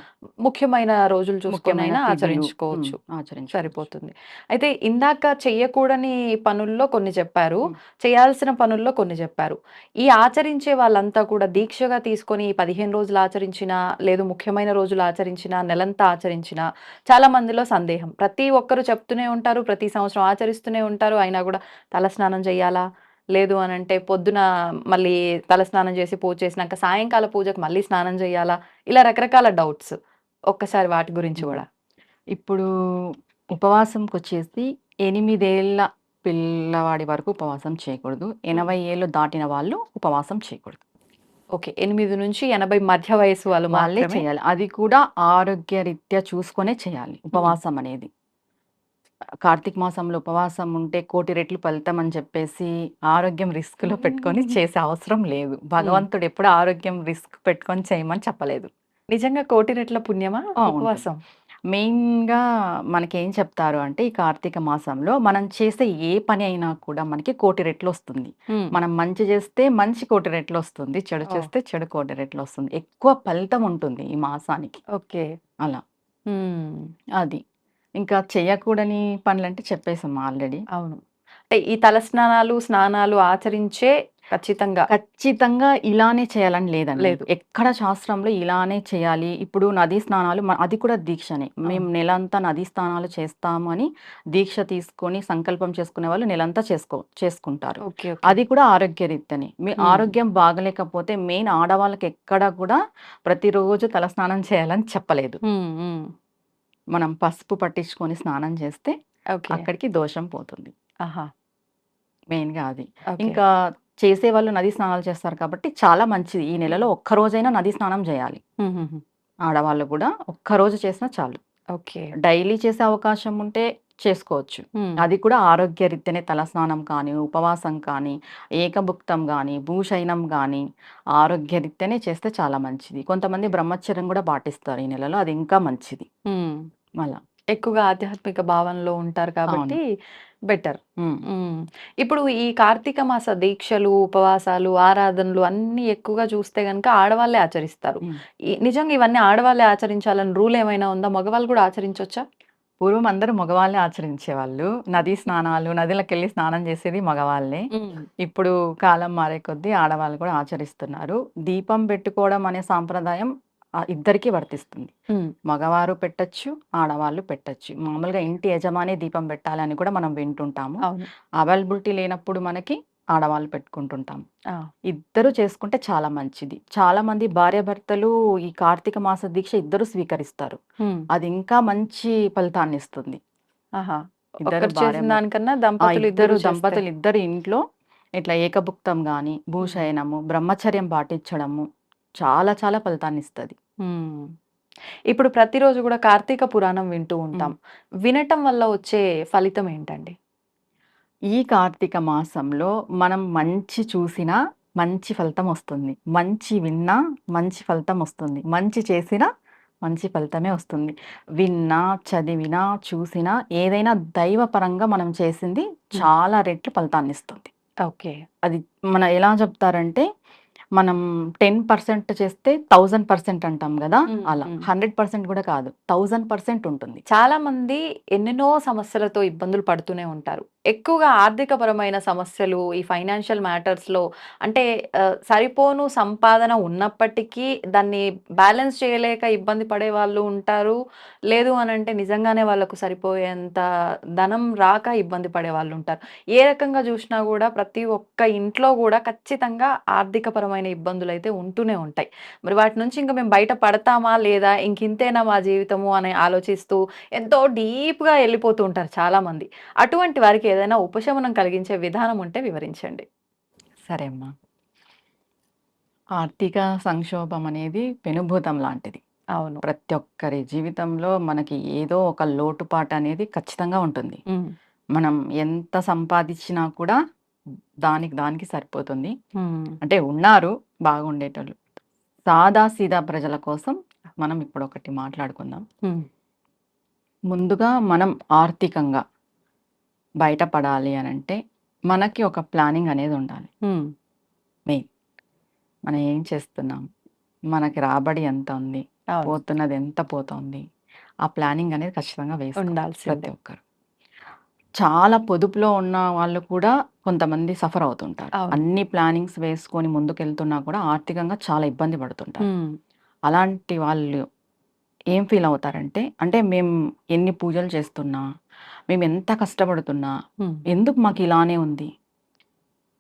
ముఖ్యమైన రోజులు చూసుకొనైనా ముఖ్యమైన ఆచరించుకోవచ్చు. ఆచరించుకోవచ్చు. సరిపోతుంది. అయితే ఇందాక చెయ్యకూడని పనుల్లో కొన్ని చెప్పారు, ఉమ్. చేయాల్సిన పనుల్లో కొన్ని చెప్పారు. ఈ ఆచరించే వాళ్ళంతా కూడా దీక్షగా తీసుకొని ఈ 15 రోజులు ఆచరించినా, లేదు ముఖ్యమైన రోజులు ఆచరించినా, నెలంతా ఆచరించినా చాలా మందిలో సందేహం. ప్రతి ఒక్కరు చెప్తూనే ఉంటారు, ప్రతి సంవత్సరం ఆచరిస్తూనే ఉంటారు. అయినా కూడా తలస్నానం చేయాలా, లేదు అని అంటే పొద్దున మళ్ళీ తలస్నానం చేసి పూజ చేసినాక సాయంకాల పూజకు మళ్ళీ స్నానం చేయాలా, ఇలా రకరకాల డౌట్స్. ఒక్కసారి వాటి గురించి కూడా. ఇప్పుడు ఉపవాసంకి వచ్చేసి 8 ఏళ్ళ పిల్లవాడి వరకు ఉపవాసం చేయకూడదు. 80 ఏళ్ళు దాటిన వాళ్ళు ఉపవాసం చేయకూడదు. ఓకే. 8 నుంచి 80 మధ్య వయసు వాళ్ళు వాళ్ళే మాత్రమే. చేయాలి. అది కూడా ఆరోగ్యరీత్యా చూసుకొనే చేయాలి ఉపవాసం అనేది. కార్తీక మాసంలో ఉపవాసం ఉంటే 1,00,00,000 రెట్లు ఫలితం అని చెప్పేసి ఆరోగ్యం రిస్క్లో పెట్టుకొని చేసే అవసరం లేదు. భగవంతుడు ఎప్పుడు ఆరోగ్యం రిస్క్ పెట్టుకొని చేయమని చెప్పలేదు. నిజంగా 1,00,00,000 రెట్ల పుణ్యమా ఉంటుంది. ఉపవాసం? మెయిన్‌గా మనకేం చెప్తారు అంటే, ఈ కార్తీక మాసంలో మనం చేసే ఏ పని అయినా కూడా మనకి 1,00,00,000 రెట్లు వస్తుంది. మనం మంచి చేస్తే మంచి 1,00,00,000 రెట్లు వస్తుంది, చెడు చేస్తే చెడు 1,00,00,000 రెట్లు వస్తుంది. ఎక్కువ ఫలితం ఉంటుంది ఈ మాసానికి. ఓకే. అలా హ్మ్. అది. ఇంకా చేయకూడని పనులంటే చెప్పేసాం ఆల్రెడీ. అవును. అంటే ఈ తలస్నానాలు, స్నానాలు ఆచరించే ఖచ్చితంగా ఇలానే చేయాలని లేదండి. లేదు. ఎక్కడ శాస్త్రంలో ఇలానే చేయాలి. ఇప్పుడు నదీ స్నానాలు అది కూడా దీక్షనే. మేము నెలంతా నదీ స్నానాలు చేస్తాము అని దీక్ష తీసుకొని సంకల్పం చేసుకునే వాళ్ళు నెలంతా చేసుకుంటారు. ఓకే. ఓకే. అది కూడా ఆరోగ్యరీత్యానే. మీ ఆరోగ్యం బాగలేకపోతే మెయిన్ ఆడవాళ్ళకి ఎక్కడ కూడా ప్రతిరోజు తలస్నానం చేయాలని చెప్పలేదు. హ్మ్. హ్మ్. మనం పసుపు పట్టించుకొని స్నానం చేస్తే ఓకే. అక్కడికి దోషం పోతుంది. ఆహా! మెయిన్‌గా అది. ఓకే. ఇంకా చేసేవాళ్ళు నదీ స్నానాలు చేస్తారు కాబట్టి చాలా మంచిది. ఈ నెలలో ఒక్కరోజైనా నదీ స్నానం చేయాలి. హుహుహు. ఆడవాళ్ళు కూడా ఒక్కరోజు చేసినా చాలు. ఓకే. డైలీ చేసే అవకాశం ఉంటే చేసుకోవచ్చు. హ్మ్. అది కూడా ఆరోగ్యరీత్యానే తలస్నానం కానీ, ఉపవాసం కానీ, ఏకభుక్తం కానీ, భూశయనం కానీ ఆరోగ్యరీత్యానే చేస్తే చాలా మంచిది. కొంతమంది బ్రహ్మచర్యం కూడా పాటిస్తారు ఈ నెలలో. అది ఇంకా మంచిది. హ్మ్. అలా. ఎక్కువగా ఆధ్యాత్మిక భావనలో ఉంటారు కాబట్టి బెటర్. హ్మ్. ఇప్పుడు ఈ కార్తీక మాస దీక్షలు, ఉపవాసాలు, ఆరాధనలు అన్నీ ఎక్కువగా చూస్తే గనుక ఆడవాళ్ళే ఆచరిస్తారు. హ్మ్. నిజంగా ఇవన్నీ ఆడవాళ్ళే ఆచరించాలని రూల్ ఏమైనా ఉందా? మగవాళ్ళు కూడా ఆచరించొచ్చా? పూర్వం అందరూ మగవాళ్ళే ఆచరించేవాళ్ళు. నదీ స్నానాలు, నదులకెళ్ళి స్నానం చేసేది మగవాళ్ళే. ఇప్పుడు కాలం మారే కొద్దీ ఆడవాళ్ళు కూడా ఆచరిస్తున్నారు. దీపం పెట్టుకోవడం అనే సాంప్రదాయం ఇద్దరికీ వర్తిస్తుంది. మగవారు పెట్టొచ్చు, ఆడవాళ్ళు పెట్టొచ్చు. మామూలుగా ఇంటి యజమాని దీపం పెట్టాలని కూడా మనం వింటుంటాము. అవును. అవైలబిలిటీ లేనప్పుడు మనకి ఆడవాళ్ళు పెట్టుకుంటుంటాం. ఆ! ఇద్దరు చేసుకుంటే చాలా మంచిది. చాలా మంది భార్యాభర్తలు ఈ కార్తీక మాస దీక్ష ఇద్దరు స్వీకరిస్తారు. హ్మ్. అది ఇంకా మంచి ఫలితాన్ని ఇస్తుంది. ఆహా! ఇద్దరు ఒక్కరు భార్య చేసిన భర్త. దానికన్నా ఆ దంపతులు ఇద్దరు ఇద్దరు చేస్తే. దంపతులు ఇద్దరు ఇంట్లో ఇట్లా ఏకభుక్తం గాని, భూశయనము, బ్రహ్మచర్యం పాటించడము చాలా చాలా ఫలితాన్నిస్తది. హ్మ్. ఇప్పుడు ప్రతిరోజు గూడా కార్తీక పురాణం వింటూ ఉంటాం. వినటం వల్ల వచ్చే ఫలితం ఏంటండి? ఈ కార్తీక మాసంలో మనం మంచి చూసినా మంచి ఫలితం వస్తుంది. మంచి విన్నా మంచి ఫలితం వస్తుంది. మంచి చేసినా మంచి ఫలితమే వస్తుంది. విన్నా, చదివినా, చూసినా ఏదైనా దైవపరంగా మనం చేసింది చాలా రెట్లు ఫలితాన్నిస్తుంది. ఓకే. అది మన ఎలా చెప్తారంటే, మనం 10% చేస్తే 1000% అంటాం గదా! అలా 100% కూడా కాదు. 1000% ఉంటుంది. చాలా మంది ఎన్నెన్నో సమస్యలతో ఇబ్బందులు పడుతూనే ఉంటారు. ఎక్కువగా ఆర్థికపరమైన సమస్యలు, ఈ ఫైనాన్షియల్ మ్యాటర్స్‌లో అంటే సరిపోను సంపాదన ఉన్నప్పటికీ దాన్ని బ్యాలెన్స్ చేయలేక ఇబ్బంది పడేవాళ్ళు ఉంటారు. లేదు అనంటే నిజంగానే వాళ్ళకు సరిపోయేంత ధనం రాక ఇబ్బంది పడేవాళ్ళుంటారు. ఏ రకంగా జూషినా గూడా ప్రతి ఒక్క ఇంట్లో గూడా ఖచ్చితంగా ఆర్థికపరమైన ఇబ్బందులైతే ఉంటూనే ఉంటాయి. మరి వాటి నుంచి ఇంక మేము బయట పడతామా? లేదా? ఇంకింతేనా మా జీవితము అని ఆలోచిస్తూ ఎంతో డీప్‌గా ఎళ్ళిపోతూ ఉంటారు చాలామంది. అటువంటి వారికి ఏదైనా ఉపశమనం కలిగించే విధానం ఉంటే వివరించండి. సరే అమ్మా. ఆర్థిక సంక్షోభం అనేది పెనుభూతం లాంటిది. అవును. ప్రతి ఒక్కరి జీవితంలో మనకి ఏదో ఒక లోటుపాటు అనేది ఖచ్చితంగా ఉంటుంది. హ్మ్. మనం ఎంత సంపాదిచ్చినా కూడా దానికి దానికి సరిపోతుంది. హ్మ్. అంటే ఉన్నారు బాగుండేటోళ్ళు. సాదాసీదా ప్రజల కోసం మనం ఇప్పుడొకటి మాట్లాడుకుందాం. హ్మ్. ముందుగా మనం ఆర్థికంగా బయటపడాలి అనంటే, మనకి ఒక ప్లానింగ్ అనేది ఉండాలి. హ్మ్. మెయిన్. మనం ఏం చేస్తున్నాం? మనకి రాబడి ఎంత ఉంది? అవును. పోతున్నది ఎంత పోతోంది? ఆ ప్లానింగ్ అనేది ఖచ్చితంగా వేసుకోవాలి ఉండాల్సిందే. ప్రతి ఒక్కరు. చాలా పొదుపులో ఉన్న వాళ్ళు కూడా కొంతమంది సఫర్ అవుతుంటారు. అవును. అన్ని ప్లానింగ్స్ వేసుకొని ముందుకెళ్తున్నా కూడా ఆర్థికంగా చాలా ఇబ్బంది పడుతుంటారు. హ్మ్. అలాంటి వాళ్ళు ఏం ఫీల్ అవుతారంటే, అంటే మేము ఎన్ని పూజలు చేస్తున్నా, మేము ఎంత కష్టపడుతున్నా, హ్మ్. ఎందుకు మాకు ఇలానే ఉంది?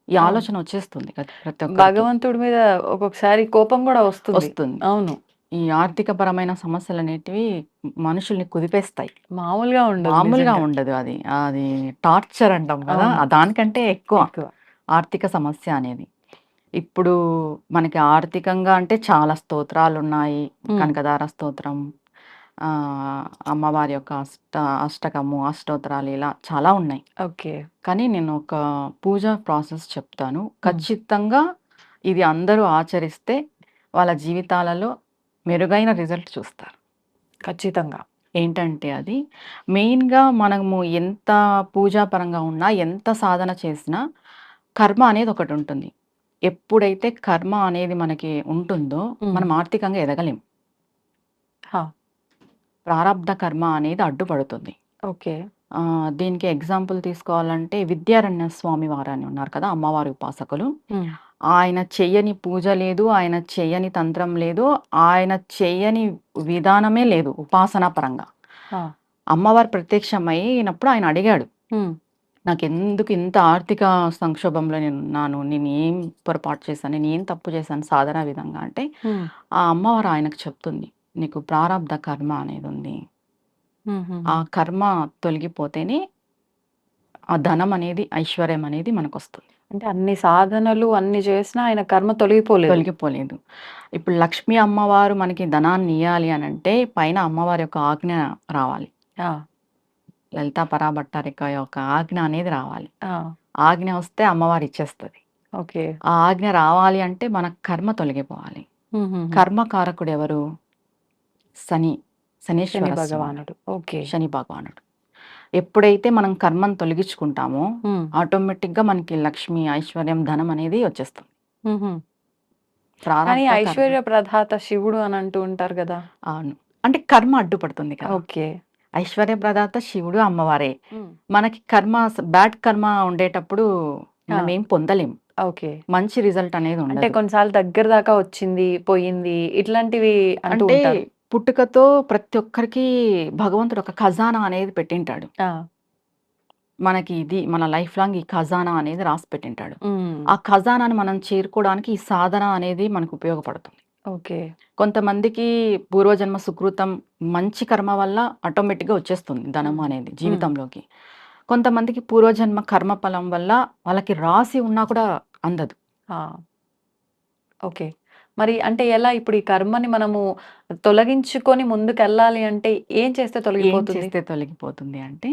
ఈ అవును. ఆలోచన వచ్చేస్తుంది ప్రతి ఒక్కరికి. భగవంతుడి మీద ఒక్కొక్కసారి కోపం గూడా వస్తుంది. వస్తుంది. అవును. ఈ ఆర్థికపరమైన సమస్యలనేటివి మనుషుల్ని కుదిపేస్తాయి. మామూలుగా ఉండదు మామూలుగా నిజంగా. ఉండదు అది. అది టార్చర్ అంటాం కదా! అవును. దానికంటే ఎక్కువ ఎక్కువ. ఆర్థిక సమస్య అనేది. ఇప్పుడు మనకి ఆర్థికంగా అంటే చాలా స్తోత్రాలున్నాయి. హ్మ్. కనకదార స్తోత్రం, అమ్మవారి యొక్క అష్టకము, అష్టోత్తరాలు ఇలా చాలా ఉన్నాయి. ఓకే. కానీ నేను ఒక పూజ ప్రాసెస్ చెప్తాను. హ్మ్. ఖచ్చితంగా ఇది అందరూ ఆచరిస్తే వాళ్ళ జీవితాలలో మెరుగైన రిజల్ట్ చూస్తారు. ఖచ్చితంగా. ఏంటంటే అది మెయిన్‌గా మనము ఎంత పూజాపరంగా ఉన్నా, ఎంత సాధన చేసినా కర్మ అనేది ఒకటుంటుంది. ఎప్పుడైతే కర్మ అనేది మనకి ఉంటుందో హ్మ్. మనం ఆర్థికంగా ఎదగలేం. హా! ప్రారబ్ధ కర్మ అనేది అడ్డుపడుతుంది. ఓకే. దీనికి ఎగ్జాంపుల్ తీసుకోవాలంటే విద్యారణ్య స్వామి వారని ఉన్నారు కదా! అమ్మవారి ఉపాసకులు. హ్మ్. ఆయన చెయ్యని పూజ లేదు. ఆయన చెయ్యని తంత్రం లేదు. ఆయన చెయ్యని విధానమే లేదు ఉపాసనా పరంగా. ఆ! అమ్మవారు ప్రత్యక్షమైనప్పుడు ఆయన అడిగాడు. హ్మ్. నాకెందుకు ఇంత ఆర్థిక సంక్షోభంలో నేనున్నాను. నేనేం పొరపాటు చేశాను? నేనేం తప్పు చేశాను సాధనా విధంగా అంటే, హ్మ్. ఆ అమ్మవారు ఆయనకు చెప్తుంది. నీకు ప్రారబ్ధ కర్మ అనేదుంది. హుహుహు. ఆ కర్మ తొలగిపోతేనే ఆ ధనం అనేది, ఐశ్వర్యం అనేది మనకొస్తుంది. అంటే అన్ని సాధనలు అన్ని చేసినా ఆయన కర్మ తొలగిపోలేదు. తొలగిపోలేదు. ఇప్పుడు లక్ష్మీ అమ్మవారు మనకి ధనాన్నియ్యాలి అనంటే పైన అమ్మవారి యొక్క ఆజ్ఞ రావాలి. ఆ! లలితా పరాభట్టారిక యొక్క ఆజ్ఞ అనేది రావాలి. ఆ! ఆజ్ఞ వస్తే అమ్మవారు ఇచ్చేస్తది. ఓకే. ఆ ఆజ్ఞ రావాలి అంటే మన కర్మ తొలగిపోవాలి. హుహుహు. కర్మకారకుడు ఎవరు? శని. శని శనీశ్వర స్వామి. భగవానుడు. ఓకే. శని భగవానుడు. ఎప్పుడైతే మనం కర్మను తొలగించుకుంటామో హ్మ్. ఆటోమేటిక్‌గా మనకి లక్ష్మి, ఐశ్వర్యం, ధనం అనేది వచ్చేస్తుంది. హుహు. కానీ ప్రారబ్ధ కర్మ. ఐశ్వర్య ప్రదాత శివుడు అని అంటూ ఉంటారు గదా! అవును. అంటే కర్మ అడ్డుపడుతుంది కదా! ఓకే. ఐశ్వర్య ప్రదాత శివుడు, అమ్మవారే. హ్మ్. మనకి కర్మ బ్యాడ్ కర్మ ఉండేటప్పుడు ఆ! మనం ఏం పొందలేం. ఓకే. మంచి రిజల్ట్ అనేది అంటే ఉండదు. కొన్నిసార్లు దగ్గర దాకా వచ్చింది, పోయింది ఇట్లాంటివి అంటూ అంటే ఉంటారు. పుట్టుకతో ప్రతి ఒక్కరికి భగవంతుడు ఒక ఖజానా అనేది పెట్టింటాడు. ఆ! మనకి ఇది మన లైఫ్ లాంగ్ ఈ ఖజానా అనేది రాసి పెట్టింటాడు. హ్మ్. ఆ ఖజానాని మనం చేరుకోవడానికి ఈ సాధన అనేది మనకు ఉపయోగపడుతుంది. ఓకే. కొంతమందికి పూర్వజన్మ సుకృతం మంచి కర్మ వల్ల ఆటోమేటిక్‌గా వచ్చేస్తుంది ధనం హ్మ్. అనేది జీవితంలోకి. కొంతమందికి పూర్వజన్మ కర్మ ఫలం వల్ల వాళ్ళకి రాసి ఉన్నా కూడా అందదు. ఆ! ఓకే. మరి అంటే ఎలా ఇప్పుడు ఈ కర్మని మనము తొలగించుకొని ముందుకెళ్ళాలి అంటే ఏం చేస్తే ఏం తొలగిపోతుంది? చేస్తే తొలగిపోతుంది అంటే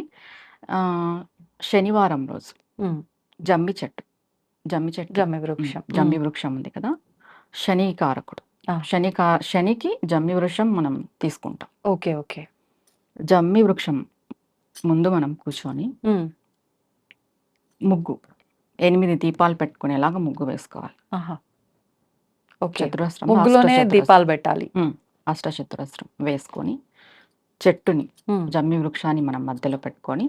ఆహ్, శనివారం రోజు హ్మ్. జమ్మి చెట్టు, జమ్మి చెట్టు జమ్మి వృక్షం. జమ్మి వృక్షం ఉంది కదా! శని కారకుడు. ఆ! శనికి జమ్మి వృక్షం మనం తీసుకుంటాం. ఓకే. ఓకే. జమ్మి వృక్షం ముందు మనం కూర్చొని హ్మ్. ముగ్గు 8 దీపాలు పెట్టుకునేలాగా ముగ్గు వేసుకోవాలి. ఆహా! ఓకే. చతురస్రం, ముగ్గులోనే అష్టచతురస్రం. దీపాలు పెట్టాలి. అష్టచతురస్రం వేసుకొని చెట్టుని హ్మ్. జమ్మి వృక్షాన్ని మనం మధ్యలో పెట్టుకొని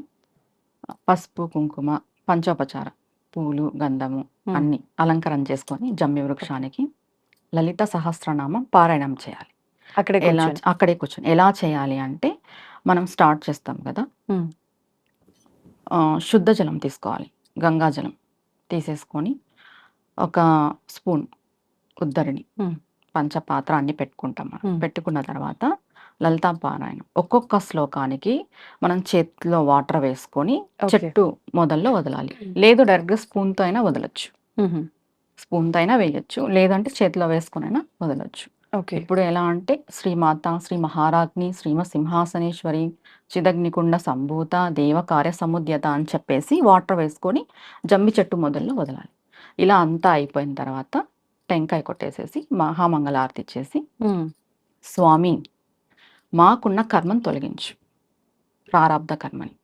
పసుపు, కుంకుమ, పంచోపచార పూలు, గంధము హ్మ్. అన్నీ అలంకరణ చేసుకొని జమ్మి వృక్షానికి లలిత సహస్రనామం పారాయణం చేయాలి. అక్కడే కూర్చొని. అక్కడే కూర్చొని. ఎలా చేయాలి అంటే మనం స్టార్ట్ చేస్తాం కదా! హ్మ్. శుద్ధ జలం తీసుకోవాలి. గంగా జలం తీసేసుకొని ఒక స్పూన్ ఉద్దరిని హ్మ్. పంచపాత్ర అన్నీ పెట్టుకుంటాం మనం. హ్మ్. పెట్టుకున్న తర్వాత లలితా పారాయణం ఒక్కొక్క శ్లోకానికి మనం చేతిలో వాటర్ వేసుకొని ఓకే. చెట్టు మొదల్లో వదలాలి. లేదు డైరెక్ట్‌గా స్పూన్‌తో అయినా వదలొచ్చు. హుహు. స్పూన్‌తో అయినా వేయొచ్చు. లేదంటే చేతిలో వేసుకొనైనా వదలొచ్చు. ఓకే. ఇప్పుడు ఎలా అంటే శ్రీమాత, శ్రీ మహారాజ్ఞి, శ్రీమ సింహాసనేశ్వరి, చిదగ్నికుండ సంభూత, దేవకార్య సముద్యత అని చెప్పేసి వాటర్ వేసుకొని జమ్మి చెట్టు మొదల్లో వదలాలి. ఇలా అంతా అయిపోయిన తర్వాత టెంకాయ కొట్టేసేసి మహామంగళారతి ఇచ్చేసి, హ్మ్. స్వామి మాకున్న కర్మను తొలగించు. ప్రారబ్ధ కర్మని.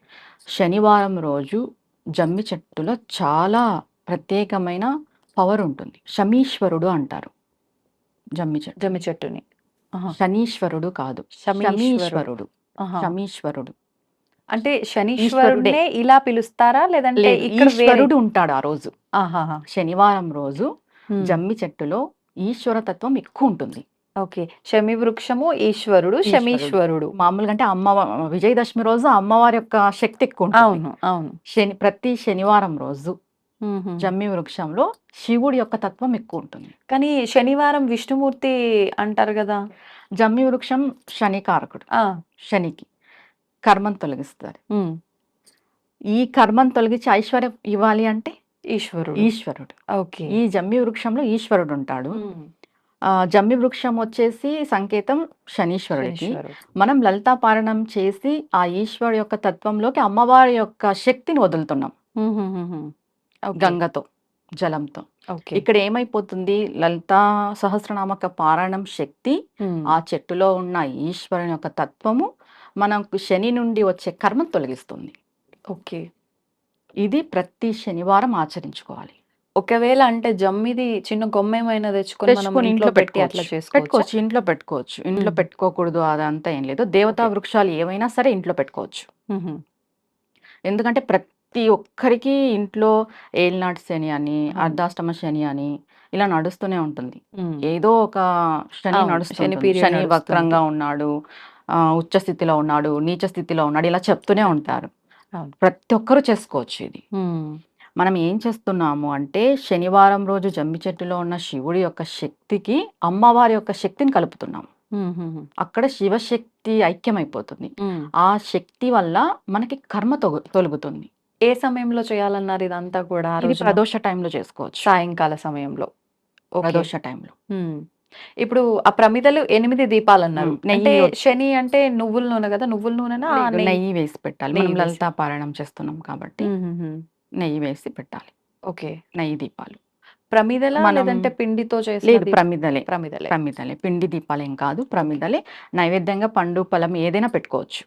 శనివారం రోజు జమ్మి చెట్టులో చాలా ప్రత్యేకమైన పవర్ ఉంటుంది. శమీశ్వరుడు అంటారు జమ్మి చెట్టు. జమ్మి చెట్టుని. ఆహా! శనీశ్వరుడు కాదు. శమీశ్వరుడు. శమీశ్వరుడు. ఆహా! శమీశ్వరుడు. అంటే ఈశ్వరుడే. శనీశ్వరుడినే ఇలా పిలుస్తారా? లేదంటే లేదు. ఇక్కడ వేరే ఈశ్వరుడు ఉంటాడు ఆ రోజు. ఆహాహా! శనివారం రోజు హ్మ్. జమ్మి చెట్టులో ఈశ్వరతత్వం ఎక్కువ ఉంటుంది. ఓకే. శమి వృక్షము ఈశ్వరుడు, ఈశ్వరుడు. శమీశ్వరుడు. మామూలుగా అంటే విజయదశమి రోజు అమ్మవారి యొక్క శక్తి ఎక్కువ ఉంటుంది. అవును. అవును. ప్రతి శనివారం రోజు హుహు. జమ్మి వృక్షంలో శివుడి యొక్క తత్వం ఎక్కువ ఉంటుంది. కానీ శనివారం విష్ణుమూర్తి అంటారు గదా! జమ్మి వృక్షం శనికారకుడు. ఆ! శనికి కర్మను తొలగిస్తారు. హ్మ్. ఈ కర్మను తొలగించి ఐశ్వర్యం ఇవ్వాలి అంటే ఈశ్వరుడు. ఈశ్వరుడు. ఓకే. ఈ జమ్మి వృక్షంలో ఈశ్వరుడు ఉంటాడు. హ్మ్. జమ్మి వృక్షం వచ్చేసి సంకేతం శనీశ్వరుడికి. శనీశ్వరుడు. మనం లలితా పారాయణం చేసి ఆ ఈశ్వరుడు యొక్క తత్వంలోకి అమ్మవారి యొక్క శక్తిని వదులుతున్నాం హుహుహుహు. ఓకే. గంగతో, జలంతో. ఓకే. ఇక్కడ ఏమైపోతుంది లలితా సహస్రనామక పారాయణం శక్తి హ్మ్. ఆ చెట్టులో ఉన్న ఈశ్వరుని యొక్క తత్వము మనకు శని నుండి వచ్చే కర్మను తొలగిస్తుంది. ఓకే. ఇది ప్రతి శనివారం ఆచరించుకోవాలి. ఒకవేళ అంటే జమ్మిది చిన్న కొమ్మేమైనా తెచ్చుకొని మనం తెచ్చుకొని ఇంట్లో పెట్టి అట్లా చేసుకోవచ్చా? పెట్టుకోవచ్చు. ఇంట్లో పెట్టుకోవచ్చు. ఇంట్లో హ్మ్. పెట్టుకోకూడదు అదంతా ఏం లేదు. దేవతా ఓకే. వృక్షాలు ఏవైనా సరే ఇంట్లో పెట్టుకోవచ్చు. హుహు. ఎందుకంటే ప్రతి ఒక్కరికి ఇంట్లో ఏలినాటి శని అని, అవును. అర్ధాష్టమ శని అని ఇలా నడుస్తూనే ఉంటుంది. హ్మ్. ఏదో ఒక శని అవును. శని నడుస్తుంటుంది. పీరియడ్ శని నడుస్తుంటుంది. వక్రంగా ఉన్నాడు, ఉచ్చ స్థితిలో ఉన్నాడు, నీచ స్థితిలో ఉన్నాడు ఇలా చెప్తూనే ఉంటారు. అవును. ప్రతి ఒక్కరు చేసుకోవచ్చు ఇది. హ్మ్. మనం ఏం చేస్తున్నాము అంటే శనివారం రోజు జమ్మి చెట్టులో ఉన్న శివుడి యొక్క శక్తికి అమ్మవారి యొక్క శక్తిని కలుపుతున్నాం. హుహుహు. అక్కడ శివశక్తి ఐక్యమైపోతుంది. హ్మ్. ఆ శక్తి వల్ల మనకి కర్మ తొలుగుతుంది. ఏ సమయంలో చేయాలన్నారు ఇదంతా కూడా ఆ ఇది రోజున? ప్రదోష టైంలో చేసుకోవచ్చు. సాయంకాల సమయంలో. ఓకే. ప్రదోష టైంలో. హ్మ్. ఇప్పుడు ఆ ప్రమిదలు 8 దీపాలన్నారు. నెయ్యి అంటే శని అంటే నువ్వుల నూనె గదా! నువ్వుల నూనెనా? లేదు, నెయ్యి? నెయ్యి వేసి పెట్టాలి. నెయ్యి మనం వేసి. లలితా పారాయణం చేస్తున్నాం కాబట్టి హుహుహు. నెయ్యి వేసి పెట్టాలి. ఓకే. నెయ్యి దీపాలు. ప్రమిదలా? మనం లేదంటే పిండితో చేసిన లేదు ప్రమిదలే. ప్రమిదలే. ప్రమిదలే. పిండి దీపాలేం కాదు. ప్రమిదలే. నైవేద్యంగా పండు, ఫలం ఏదైనా పెట్టుకోవచ్చు.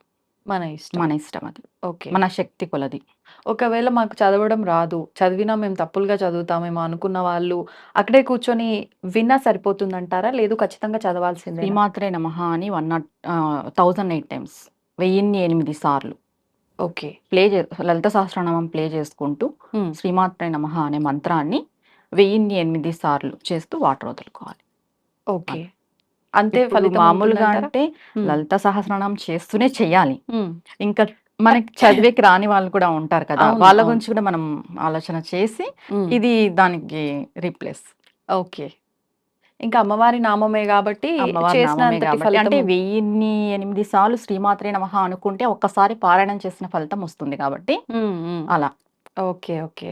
మన ఇష్టం. మన ఇష్టం అది. ఓకే. మన శక్తి కొలది. ఒకవేళ మాకు చదవడం రాదు, చదివినా మేము తప్పులుగా చదువుతామేమో అనుకున్న వాళ్ళు అక్కడే కూర్చొని విన్నా సరిపోతుందంటారా? లేదు ఖచ్చితంగా చదవాల్సిందేనా? శ్రీమాత్రే నమః అని 1008 టైమ్స్ 1008 సార్లు ఓకే. లలిత సహస్రనామం ప్లే చేసుకుంటూ హ్మ్. శ్రీమాత్రే నమః అనే మంత్రాన్ని 1008 సార్లు చేస్తూ వాటర్ వదులుకోవాలి. ఓకే. అంతే ఇప్పుడు ఫలితం మామూలుగా ఉంటుందంటారా? అంటే హ్మ్. లలిత సహస్రనామం చేస్తూనే చెయ్యాలి. హ్మ్. ఇంకా మనకి చదివేకి రాని వాళ్ళు కూడా ఉంటారు కదా! అవును. వాళ్ళ అవును. గురించి కూడా మనం ఆలోచన చేసి హ్మ్. ఇది దానికి రీప్లేస్. ఓకే. ఇంకా అమ్మవారి నామమే కాబట్టి అమ్మవారి చేసిన నామమే అంతటి కాబట్టి అంటే ఫలితం 1008 సార్లు శ్రీమాత్రే నమః అనుకుంటే ఒక్కసారి పారాయణం చేసిన ఫలితం వస్తుంది కాబట్టి అలా. ఓకే. ఓకే.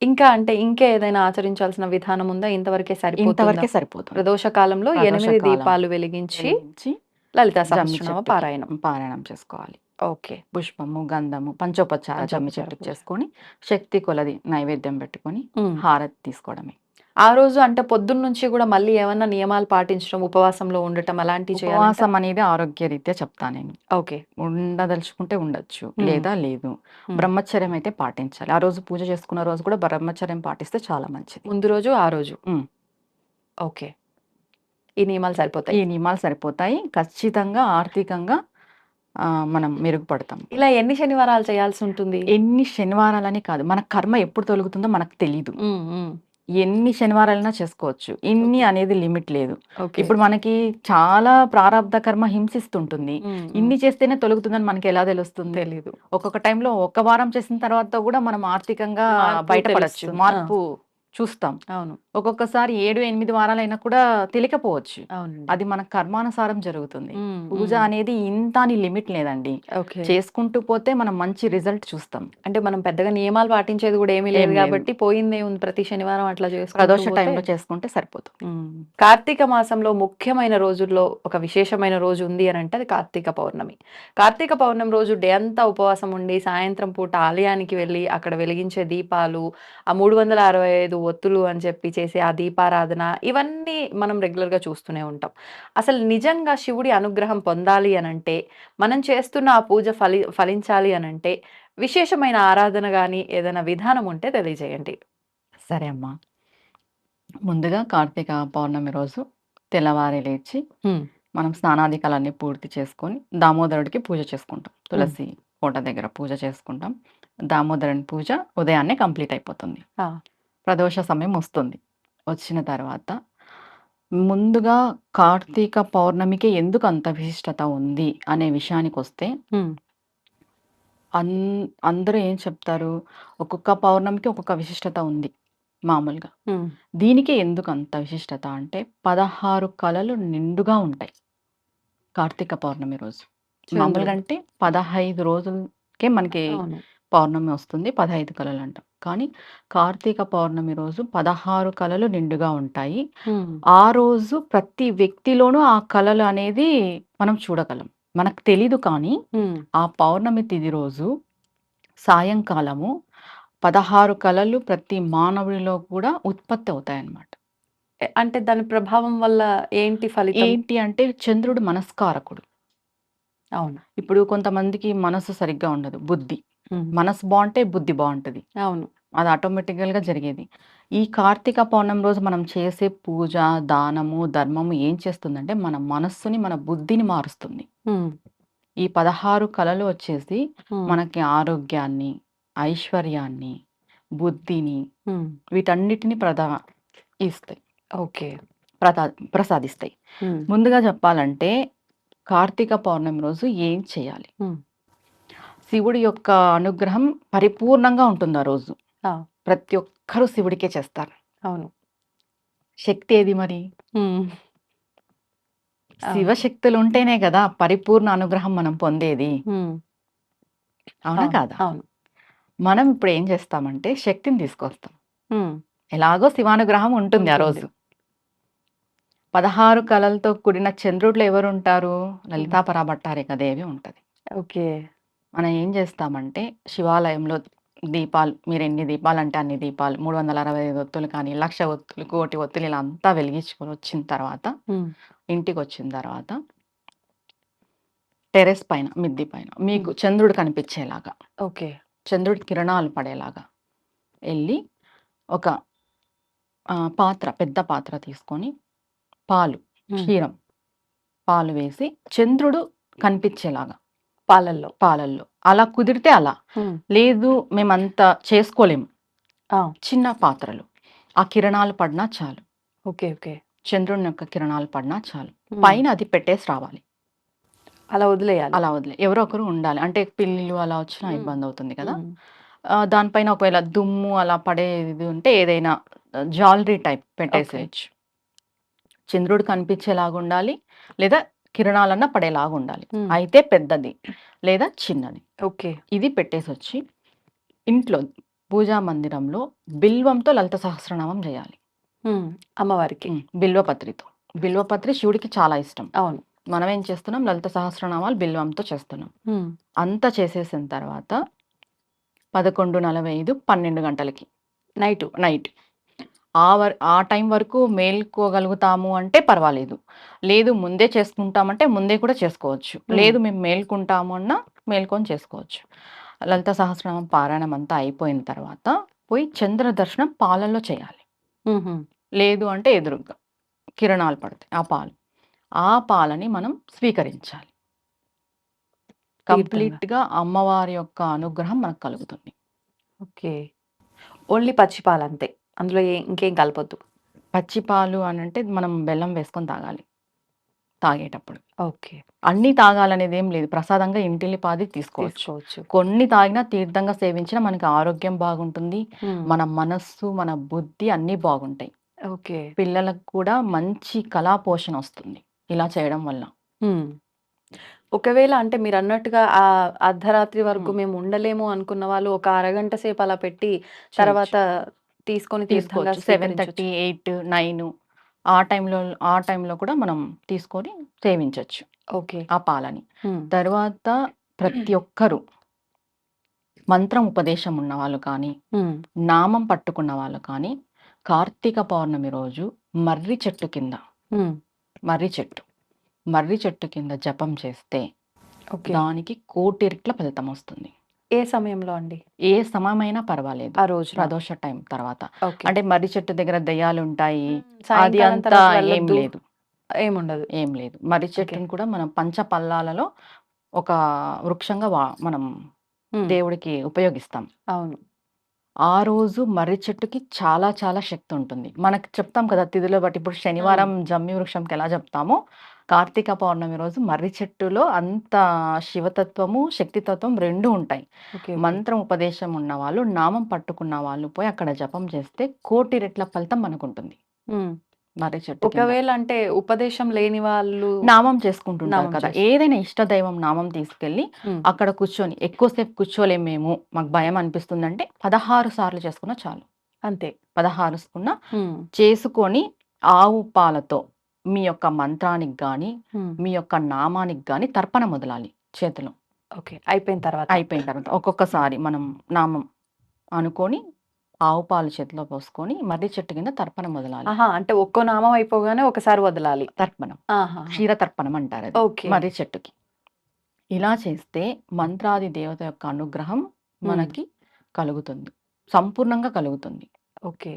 ఇంకా అంటే ఇంకా ఏదైనా ఆచరించాల్సిన విధానం ఉందా? ఇంతవరకే సరిపోతుందా? ఇంతవరకే సరిపోతుంది. ప్రదోష కాలంలో 8 ప్రదోషకాలం దీపాలు వెలిగించి వెలిగించి లలితా జమ్మి సహస్రనామ చెట్టుకి పారాయణం. పారాయణం చేసుకోవాలి. ఓకే. పుష్పము, గంధము, పంచోపచార జమ్మి పంచోపచార చెట్టుకి పూజ. చేసుకొని శక్తి కొలది నైవేద్యం పెట్టుకొని హ్మ్. హారతి తీసుకోవడమే. ఆ రోజు అంటే పొద్దున్న నుంచి కూడా మళ్ళీ ఏమన్నా నియమాలు పాటించడం, ఉపవాసంలో ఉండటం అలాంటివి చేయాలంటే? ఉపవాసం అనేది ఆరోగ్యరీత్యా చెప్తా నేను. ఓకే. ఉండదలుచుకుంటే ఉండొచ్చు, హ్మ్. లేదా లేదు. హ్మ్. బ్రహ్మచర్యం అయితే పాటించాలి. ఆ రోజు పూజ చేసుకున్న రోజు కూడా బ్రహ్మచర్యం పాటిస్తే చాలా మంచిది. ముందు రోజు, ఆ రోజు. హ్మ్. ఓకే. ఈ నియమాలు ఈ సరిపోతాయి. నియమాలు సరిపోతాయి. ఖచ్చితంగా ఆర్థికంగా మనం మెరుగుపడతాం. ఇలా ఎన్ని శనివారాలు చేయాల్సి ఉంటుంది? ఎన్ని శనివారాలని కాదు. మన కర్మ ఎప్పుడు తొలుగుతుందో మనకు తెలీదు. హ్మ్. హ్మ్. ఎన్ని శనివారాలైనా చేసుకోవచ్చు. ఇన్ని ఓకే. అనేది లిమిట్ లేదు. ఓకే. ఇప్పుడు మనకి చాలా ప్రారబ్ధ కర్మ హింసిస్తుంటుంది. హ్మ్. హ్మ్. ఇన్ని చేస్తేనే తొలుగుతుందని మనకి ఎలా తెలుస్తుంది? తెలీదు. ఒక్కొక్క టైంలో ఒక్క వారం చేసిన తర్వాత కూడా మనం ఆర్థికంగా మార్పు బయటపడొచ్చు. తెలుస్తుంది. ఆ! మార్పు చూస్తాం. అవును. ఒక్కొక్కసారి 7, 8 వారాలైనా కూడా తెలియకపోవచ్చు. అవునండి. అది మన కర్మానుసారం జరుగుతుంది. హ్మ్. పూజ హ్మ్. అనేది ఇంత అని లిమిట్ లేదండి. ఓకే. చేసుకుంటూ పోతే మనం మంచి రిజల్ట్ చూస్తాం. అంటే మనం పెద్దగా నియమాలు పాటించేది కూడా ఏమీ లేదు ఏం లేదు. కాబట్టి పోయిందేముంది ప్రతి శనివారం అట్లా చేసుకుంటూ ప్రదోష పోతే. టైంలో చేసుకుంటే సరిపోతుంది. కార్తీక మాసంలో ముఖ్యమైన రోజుల్లో ఒక విశేషమైన రోజు ఉంది అని అంటే అది కార్తీక పౌర్ణమి. కార్తీక పౌర్ణమి రోజు డే అంతా ఉపవాసం ఉండి సాయంత్రం పూట ఆలయానికి వెళ్ళి అక్కడ వెలిగించే దీపాలు, ఆ 365 ఒత్తులు అని చెప్పి చేసే ఆ దీపారాధన ఇవన్నీ మనం రెగ్యులర్‌గా చూస్తూనే ఉంటాం. అసలు నిజంగా శివుడి అనుగ్రహం పొందాలి అనంటే, మనం చేస్తున్న ఆ పూజ ఫలించాలి అనంటే విశేషమైన ఆరాధన గాని ఏదైనా విధానం ఉంటే తెలియజేయండి? సరే అమ్మా. ముందుగా కార్తీక పౌర్ణమి రోజు తెల్లవారి లేచి హ్మ్. మనం స్నానాధికాలన్నీ పూర్తి చేసుకొని దామోదరుడికి పూజ చేసుకుంటాం. హ్మ్. తులసి కోట దగ్గర పూజ చేసుకుంటాం. దామోదరుని పూజ ఉదయాన్నే కంప్లీట్ అయిపోతుంది. ఆ! ప్రదోష సమయం వస్తుంది. వచ్చిన తర్వాత ముందుగా కార్తీక పౌర్ణమికి ఎందుకు అంత విశిష్టత ఉంది అనే విషయానికొస్తే హ్మ్. అన్ అందరూ ఏం చెప్తారు? ఒక్కొక్క పౌర్ణమికి ఒక్కొక్క విశిష్టత ఉంది మామూలుగా. హ్మ్. దీనికే ఎందుకు అంత విశిష్టత అంటే 16 కళలు నిండుగా ఉంటాయి కార్తీక పౌర్ణమి రోజు. మామూలుగా చంద్రుడు. అంటే 15 రోజులకే మనకి అవును. పౌర్ణమి వస్తుంది. 15 కళలు అంటాం. కానీ కార్తీక పౌర్ణమి రోజు 16 కళలు నిండుగా ఉంటాయి. హ్మ్. ఆ రోజు ప్రతి వ్యక్తిలోనూ ఆ కళలు అనేది మనం చూడగలం. మనకు తెలీదు కానీ హ్మ్. ఆ పౌర్ణమి తిథి రోజు సాయంకాలము 16 కళలు ప్రతి మానవుడిలో కూడా ఉత్పత్తి అవుతాయన్నమాట. అంటే దాని ప్రభావం వల్ల ఏంటి ఫలితం? ఏంటి అంటే చంద్రుడు మనస్కారకుడు. అవును. ఇప్పుడు కొంతమందికి మనసు సరిగ్గా ఉండదు. బుద్ధి. హ్మ్. మనసు బావుంటే బుద్ధి బావుంటది. అవును. అది ఆటోమేటికల్‌గా జరిగేది. ఈ కార్తీక పౌర్ణమి రోజు మనం చేసే పూజ, దానము, ధర్మము ఏం చేస్తుందంటే మన మనస్సుని, మన బుద్ధిని మారుస్తుంది. హ్మ్. ఈ 16 కళలు వచ్చేసి హ్మ్. మనకి ఆరోగ్యాన్ని, ఐశ్వర్యాన్ని, బుద్ధిని హ్మ్. వీటన్నిటిని ఇస్తాయి. ఓకే. ప్రతా ప్రసాదిస్తాయి. హ్మ్. ముందుగా చెప్పాలంటే కార్తీక పౌర్ణమి రోజు ఏం చేయాలి? హ్మ్. శివుడి యొక్క అనుగ్రహం పరిపూర్ణంగా ఉంటుంది ఆ రోజు. ఆ! ప్రతి ఒక్కరూ శివుడికే చేస్తారు. అవును. శక్తి ఏది మరి? హ్మ్. అవును. శివశక్తులు ఉంటేనే కదా పరిపూర్ణ అనుగ్రహం మనం పొందేది. హ్మ్. అవునా అవును. కాదా? అవును. మనం ఇప్పుడు ఏం చేస్తామంటే శక్తిని తీసుకొస్తాం. హ్మ్. ఎలాగో శివానుగ్రహం ఉంటుంది ఆ ఉంటుంది. రోజు. 16 కళలతో కూడిన చంద్రుడిలో ఎవరుంటారు? హ్మ్. లలితా పరాభట్టారిక దేవి ఉంటది. ఓకే. మనం ఏం చేస్తామంటే శివాలయంలో దీపాలు మీరెన్ని దీపాలంటే అన్ని దీపాలు 365 ఒత్తులు కానీ, 1,00,000 ఒత్తులు, 1,00,00,000 ఒత్తులు ఇలా అంతా వెలిగించుకొని వచ్చిన తర్వాత హ్మ్. ఇంటికొచ్చిన తర్వాత టెర్రస్ పైన, మిద్ది పైన మీకు హ్మ్. చంద్రుడు కనిపించేలాగా, ఓకే. చంద్రుడి కిరణాలు పడేలాగా ఎళ్లి ఒక పాత్ర పెద్ద పాత్ర తీసుకొని పాలు, హ్మ్. క్షీరం, పాలు వేసి చంద్రుడు కనిపించేలాగా పాలల్లో. పాలల్లో. అలా కుదిరితే అలా. హ్మ్. లేదు మేమంత చేసుకోలేము. ఆ! చిన్న పాత్రలు. ఆ కిరణాలు పడినా చాలు. ఓకే. ఓకే. చంద్రుని యొక్క కిరణాలు పడినా చాలు. హ్మ్. పైన అది పెట్టేసి రావాలి. అలా వదిలేయాలి. అలా ఎవరో ఒకరు ఉండాలి. అంటే పిల్లులు అలా వచ్చినా హ్మ్. ఇబ్బందవుతుంది కదా! హ్మ్. దానిపైన ఒకవేళ దుమ్ము అలా పడేది ఉంటే ఏదైనా జ్యువెలరీ టైప్ ఓకే. పెట్టేసేయొచ్చు. చంద్రుడు కనిపించేలాగా ఉండాలి, లేదా కిరణాలన్నా పడేలాగా ఉండాలి. ఉమ్, అయితే పెద్దది లేదా చిన్నది. ఓకే. ఇది పెట్టేసొచ్చి ఇంట్లో పూజా మందిరంలో బిల్వంతో లలిత సహస్రనామం చేయాలి. ఉమ్, అమ్మవారికి. బిల్వపత్రితో. బిల్వపత్రి శివుడికి చాలా ఇష్టం. అవును. మనం ఏం చేస్తున్నాం, లలిత సహస్రనామాలు బిల్వంతో చేస్తున్నాం. ఉమ్, అంతా చేసేసిన తర్వాత 11:45 12 గంటలకి నైటు. నైట్ ఆ టైం వరకు మేల్కోగలుగుతాము అంటే పర్వాలేదు. లేదు ముందే చేసుకుంటామంటే ముందే కూడా చేసుకోవచ్చు. లేదు మేము మేల్కుంటాము అన్నా మేల్కొని చేసుకోవచ్చు. లలిత సహస్రనామం పారాయణం అంతా అయిపోయిన తర్వాత పోయి చంద్ర దర్శనం పాలల్లో చేయాలి. ఉహుం, లేదు అంటే ఎదురుగా కిరణాలు పడతాయి ఆ పాలు. ఆ పాలని మనం స్వీకరించాలి. తీర్థంగా. కంప్లీట్‌గా అమ్మవారి యొక్క అనుగ్రహం మనకు కలుగుతుంది. ఓకే. ఓన్లీ పచ్చి పాలు అంతే, అందులో ఇంకేం కలపొద్దు. పచ్చి పాలు అనంటే మనం బెల్లం వేసుకొని తాగాలి తాగేటప్పుడు. ఓకే. అన్నీ తాగాలనేదేం లేదు. ప్రసాదంగా ఇంటిల్లిపాది తీసుకోవచ్చు. తీసుకోవచ్చు. కొన్ని తాగినా తీర్థంగా సేవించినా మనకి ఆరోగ్యం బాగుంటుంది. ఉమ్, మన మనస్సు, మన బుద్ధి అన్నీ బాగుంటాయి. ఓకే. పిల్లలకు కూడా మంచి కళా పోషణ వస్తుంది ఇలా చేయడం వల్ల. ఉమ్. ఒకవేళ అంటే మీరన్నట్టుగా ఆ అర్ధరాత్రి వరకు మేము ఉండలేము అనుకున్న వాళ్ళు ఒక అరగంట సేపు అలా పెట్టి తర్వాత తీసుకొని తీర్థంగా తీసుకోవచ్చు. స్వీకరించొచ్చు. 7:30, 8, 9 ఆ టైంలో కూడా మనం తీసుకొని సేవించొచ్చు ఓకే. ఆ పాలని. ఉమ్, తర్వాత ప్రతి ఒక్కరు మంత్రం ఉపదేశం ఉన్నవాళ్ళు కానీ, ఉమ్, నామం పట్టుకున్న వాళ్ళు కానీ, కార్తీక పౌర్ణమి రోజు మర్రి చెట్టు కింద ఉమ్, మర్రి చెట్టు కింద జపం చేస్తే ఓకే. దానికి 1,00,00,000 రెట్ల ఫలితం వస్తుంది. ఏ సమయంలో అండి? ఏ సమయమైనా పర్వాలేదు. ఆ రోజు ప్రదోష టైం తర్వాత. ఓకే. అంటే మర్రి చెట్టు దగ్గర దెయ్యాలుంటాయి. అది సాయంకాలం అంతా తర్వాత ఏం వెళ్ళొద్దు, లేదు. ఏముండదు. ఏం లేదు. మర్రి చెట్టుని కూడా మనం పంచపల్లాలలో ఒక వృక్షంగా మనం ఉమ్, దేవుడికి ఉపయోగిస్తాం. అవును. ఆ రోజు మర్రి చెట్టుకి చాలా చాలా శక్తి ఉంటుంది. మనకి చెప్తాం కదా తిథుల బట్టి. ఇప్పుడు శనివారం జమ్మి వృక్షంకి ఎలా చెప్తామో, కార్తీక పౌర్ణమి రోజు మర్రి చెట్టులో అంత శివతత్వము, శక్తితత్వం 2 ఉంటాయి. ఓకే. మంత్రం ఉపదేశం ఉన్నవాళ్ళు, నామం పట్టుకున్న వాళ్ళు పోయి అక్కడ జపం చేస్తే 1,00,00,000 రెట్ల ఫలితం మనకుంటుంది. ఉమ్. మర్రి చెట్టు కింద. ఒకవేళ అంటే ఉపదేశం లేని వాళ్ళు నామం చేసుకుంటుంటారు నామం కదా! చేసుకుంటారు. ఏదైనా ఇష్టదైవం నామం తీసుకెళ్ళి ఉమ్, అక్కడ కూర్చొని ఎక్కువసేపు కూర్చోలేము మేము, మాకు భయం అనిపిస్తుందంటే 16 సార్లు చేసుకున్నా చాలు. అంతే. 16 ఉమ్, చేసుకొని ఆవు పాలతో మీ యొక్క మంత్రానికి గాని, ఉమ్, మీ యొక్క నామానికి గాని తర్పణ మొదలాలి చేతిలో. ఓకే. అయిపోయిన తర్వాత. అయిపోయిన తర్వాత ఒక్కొక్కసారి మనం నామం అనుకోని ఆవు పాలు చేతిలో పోసుకొని మర్రి చెట్టు కింద తర్పణ మొదలాలి. ఆహా, అంటే ఒక్కో నామం అయిపోగానే ఒకసారి వదలాలి. తర్పణం. ఆహా. క్షీర తర్పణం అంటారు అది. ఓకే. మర్రి చెట్టుకి. ఇలా చేస్తే మంత్రాది దేవత యొక్క అనుగ్రహం మనకి కలుగుతుంది. సంపూర్ణంగా కలుగుతుంది. ఓకే.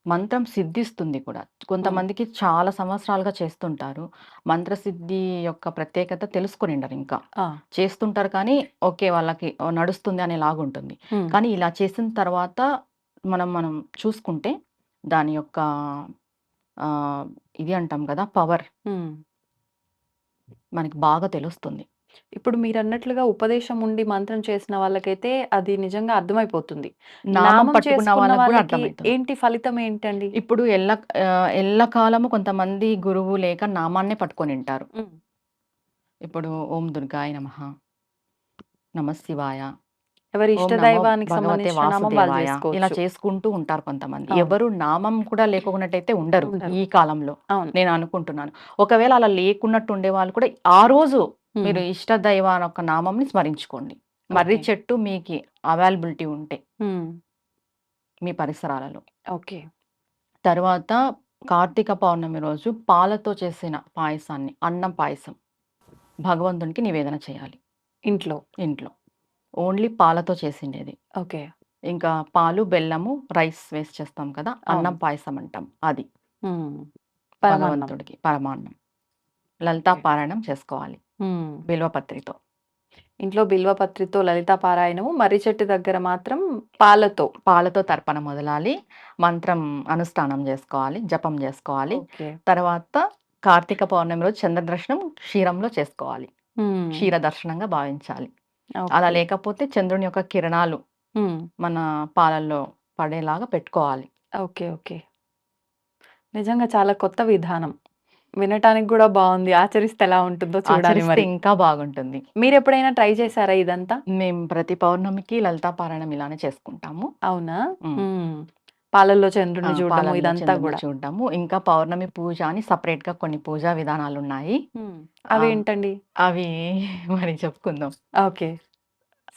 మంత్రం సిద్ధిస్తుంది కూడా. కొంతమందికి చాలా సంవత్సరాలుగా చేస్తుంటారు. మంత్రసిద్ధి యొక్క ప్రత్యేకత తెలుసుకొనిండరు ఇంకా. ఆ. చేస్తుంటారు కానీ ఓకే వాళ్ళకి నడుస్తుంది అనేలాగుంటుంది. ఉమ్, కానీ ఇలా చేసిన తర్వాత మనం చూసుకుంటే దాని యొక్క ఇది అంటాం కదా పవర్ ఉమ్. మనకి బాగా తెలుస్తుంది. ఇప్పుడు మీరన్నట్లుగా ఉపదేశం ఉండి మంత్రం చేసిన వాళ్ళకైతే అది నిజంగా అర్థమైపోతుంది. నామం నామం పట్టుకున్న చేసుకున్న వాళ్ళకి కూడా వాళ్ళకి అర్థమవుతుంది. ఏంటి ఫలితం ఏంటండి? ఇప్పుడు ఎల్లకాలము కొంతమంది గురువు లేక నామాన్నే పట్టుకొనింటారు. ఉమ్, ఇప్పుడు ఓం దుర్గాయ నమః, నమః శివాయ, ఎవరి ఓం ఇష్ట నమో దైవానికి భగవతే సంబంధించిన నామం వాళ్ళు వాసుదేవాయ ఇలా చేసుకోవచ్చు. చేసుకుంటూ ఉంటారు కొంతమంది. అవును. ఎవరు నామం కూడా లేకున్నట్టయితే ఉండరు ఉండరు. ఈ కాలంలో. అవును. నేను అనుకుంటున్నాను. ఒకవేళ అలా లేకున్నట్టు ఉండే వాళ్ళు కూడా ఆ రోజు ఉమ్, మీరు ఇష్ట దైవాన్ని యొక్క నామంని స్మరించుకోండి. మర్రి ఓకే. చెట్టు మీకు అవైలబిలిటీ ఉంటే ఉమ్, మీ పరిసరాలలో. ఓకే. తర్వాత కార్తీక పౌర్ణమి రోజు పాలతో చేసిన పాయసాన్ని, అన్నం పాయసం భగవంతునికి నివేదన చేయాలి ఇంట్లో. ఇంట్లో. ఓన్లీ పాలతో చేసిండేది. ఓకే. ఇంకా పాలు, బెల్లము, రైస్ వేసి చేస్తాం కదా! అన్నం అవును. పాయసం అంటాం. అది ఉమ్, పరమాన్నం. భగవంతుడికి పరమాన్నం. లలితా ఓకే. పారాయణం చేసుకోవాలి ఉమ్, బిల్వపత్రితో. ఇంట్లో బిల్వపత్రితో లలితా పారాయణము, మర్రి చెట్టు దగ్గర మాత్రం పాలతో. పాలతో తర్పణ మొదలాలి. మంత్రం అనుష్ఠానం చేసుకోవాలి. జపం చేసుకోవాలి. ఓకే. తర్వాత కార్తీక పౌర్ణమి రోజు చంద్రదర్శనం క్షీరంలో చేసుకోవాలి. ఉమ్, క్షీర దర్శనంగా భావించాలి. ఓకే. అలా లేకపోతే చంద్రుని యొక్క కిరణాలు ఉమ్, మన పాలల్లో పడేలాగా పెట్టుకోవాలి. ఓకే. ఓకే. నిజంగా చాలా కొత్త విధానం. వినటానికి కూడా బాగుంది. ఆచరిస్తే ఎలా ఉంటుందో చూడాలి ఆచరిస్తే మరి. ఇంకా బాగుంటుంది. మీరెప్పుడైనా ట్రై చేశారా ఇదంతా? మేము ప్రతి పౌర్ణమికి లలితా పారాయణం ఇలానే చేసుకుంటాము. అవునా? హ్మ్. హ్మ్. పాలల్లో చంద్రుడిని చూడడము పాలల్లో ఇదంతా చంద్రుడిని గూడా. చూడడము. ఇంకా పౌర్ణమి పూజ అని సెపరేట్‌గా కొన్ని పూజా విధానాలున్నాయి. హ్మ్. ఆ! అవేంటండి? అవి మరి చెప్పుకుందాం. ఓకే.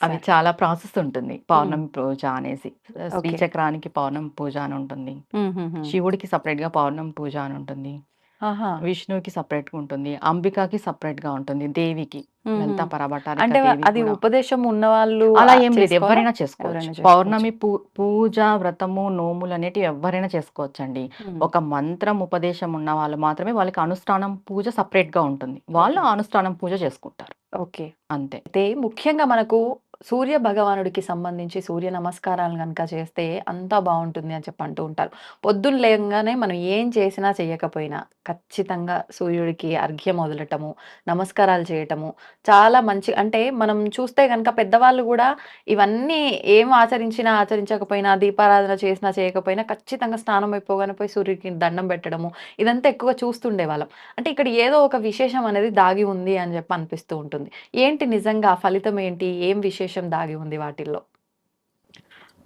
అవి సరే. చాలా ప్రాసెస్ ఉంటుంది. హ్మ్. పౌర్ణమి పూజ అనేసి. ఓకే. శ్రీచక్రానికి పౌర్ణమి పూజ అని ఉంటుంది. హుహుహు. శివుడికి సెపరేట్‌గా పౌర్ణమి పూజ అని ఉంటుంది. ఆహా! విష్ణువుకి సెపరేట్‌గా ఉంటుంది. అంబికకి సెపరేట్‌గా ఉంటుంది. దేవికి హుహు. లలితా పరభట్టారిక అంటే దేవికి అది కూడా. ఉపదేశం ఉన్నవాళ్ళు అలా ఏం లేదు. చేసుకోవాలా? ఎవ్వరైనా చేసుకోవచ్చు. ఎవరైనా చేసుకోవచ్చు. పౌర్ణమి పూజ, వ్రతము, నోములనేటివి ఎవ్వరైనా చేసుకోవచ్చండి. హ్మ్. ఒక మంత్రం ఉపదేశం ఉన్న వాళ్ళు మాత్రమే వాళ్ళకి అనుష్ఠానం పూజ సెపరేట్‌గా ఉంటుంది. వాళ్ళు ఓకే. అనుష్ఠానం పూజ చేసుకుంటారు. ఓకే. అంతే. అయితే ముఖ్యంగా మనకు సూర్య భగవానుడికి సంబంధించి సూర్య నమస్కారాలు గనుక చేస్తే అంతా బావుంటుంది అని చెప్పి అంటూ ఉంటారు. పొద్దున్న లేవంగానే మనం ఏం చేసినా చేయకపోయినా ఖచ్చితంగా సూర్యుడికి అర్ఘ్యం వదలటము, నమస్కారాలు చేయటము చాలా మంచి అంటే మనం చూస్తే గనుక పెద్దవాళ్ళు గూడా ఇవన్నీ ఏం ఆచరించినా, ఆచరించకపోయినా దీపారాధన చేసినా, చేయకపోయినా ఖచ్చితంగా స్నానం అయిపోగానే పోయి సూర్యుడికి దండం పెట్టడము ఇదంతా ఎక్కువగా చూస్తుండేవాళ్ళం. అంటే ఇక్కడ ఏదో ఒక విశేషం అనేది దాగి ఉంది అని చెప్పి అనిపిస్తూ ఉంటుంది. ఏంటి నిజంగా ఫలితం ఏంటి? ఏం విశేషం దాగి ఉంది వాటిల్లో?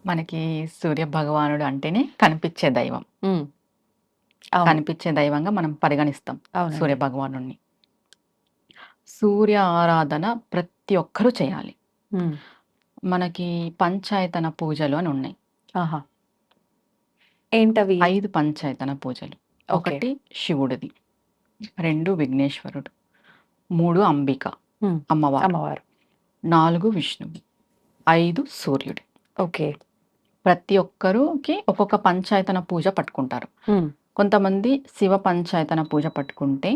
మనకి సూర్య భగవానుడు అంటేనే కనిపించే దైవం. హ్మ్. అవును. కనిపించే దైవంగా మనం పరిగణిస్తాం అవునండి. సూర్య భగవానుడిని. సూర్య ఆరాధన ప్రతి ఒక్కరూ చేయాలి. హ్మ్. మనకి పంచాయతన పూజలు అని ఉన్నాయి. ఆహా! ఏంటవి? 5 పంచాయతన పూజలు. ఓకే. 1 శివుడిది, 2 విఘ్నేశ్వరుడు, 3 అంబిక హ్మ్. అమ్మవారు, అమ్మవారు. 4 విష్ణువు, 5 సూర్యుడు. ఓకే. ప్రతి ఒక్కరికి ఒక్కొక్క పంచాయతన పూజ పట్టుకుంటారు. హ్మ్. కొంతమంది శివ పంచాయతన పూజ పట్టుకుంటే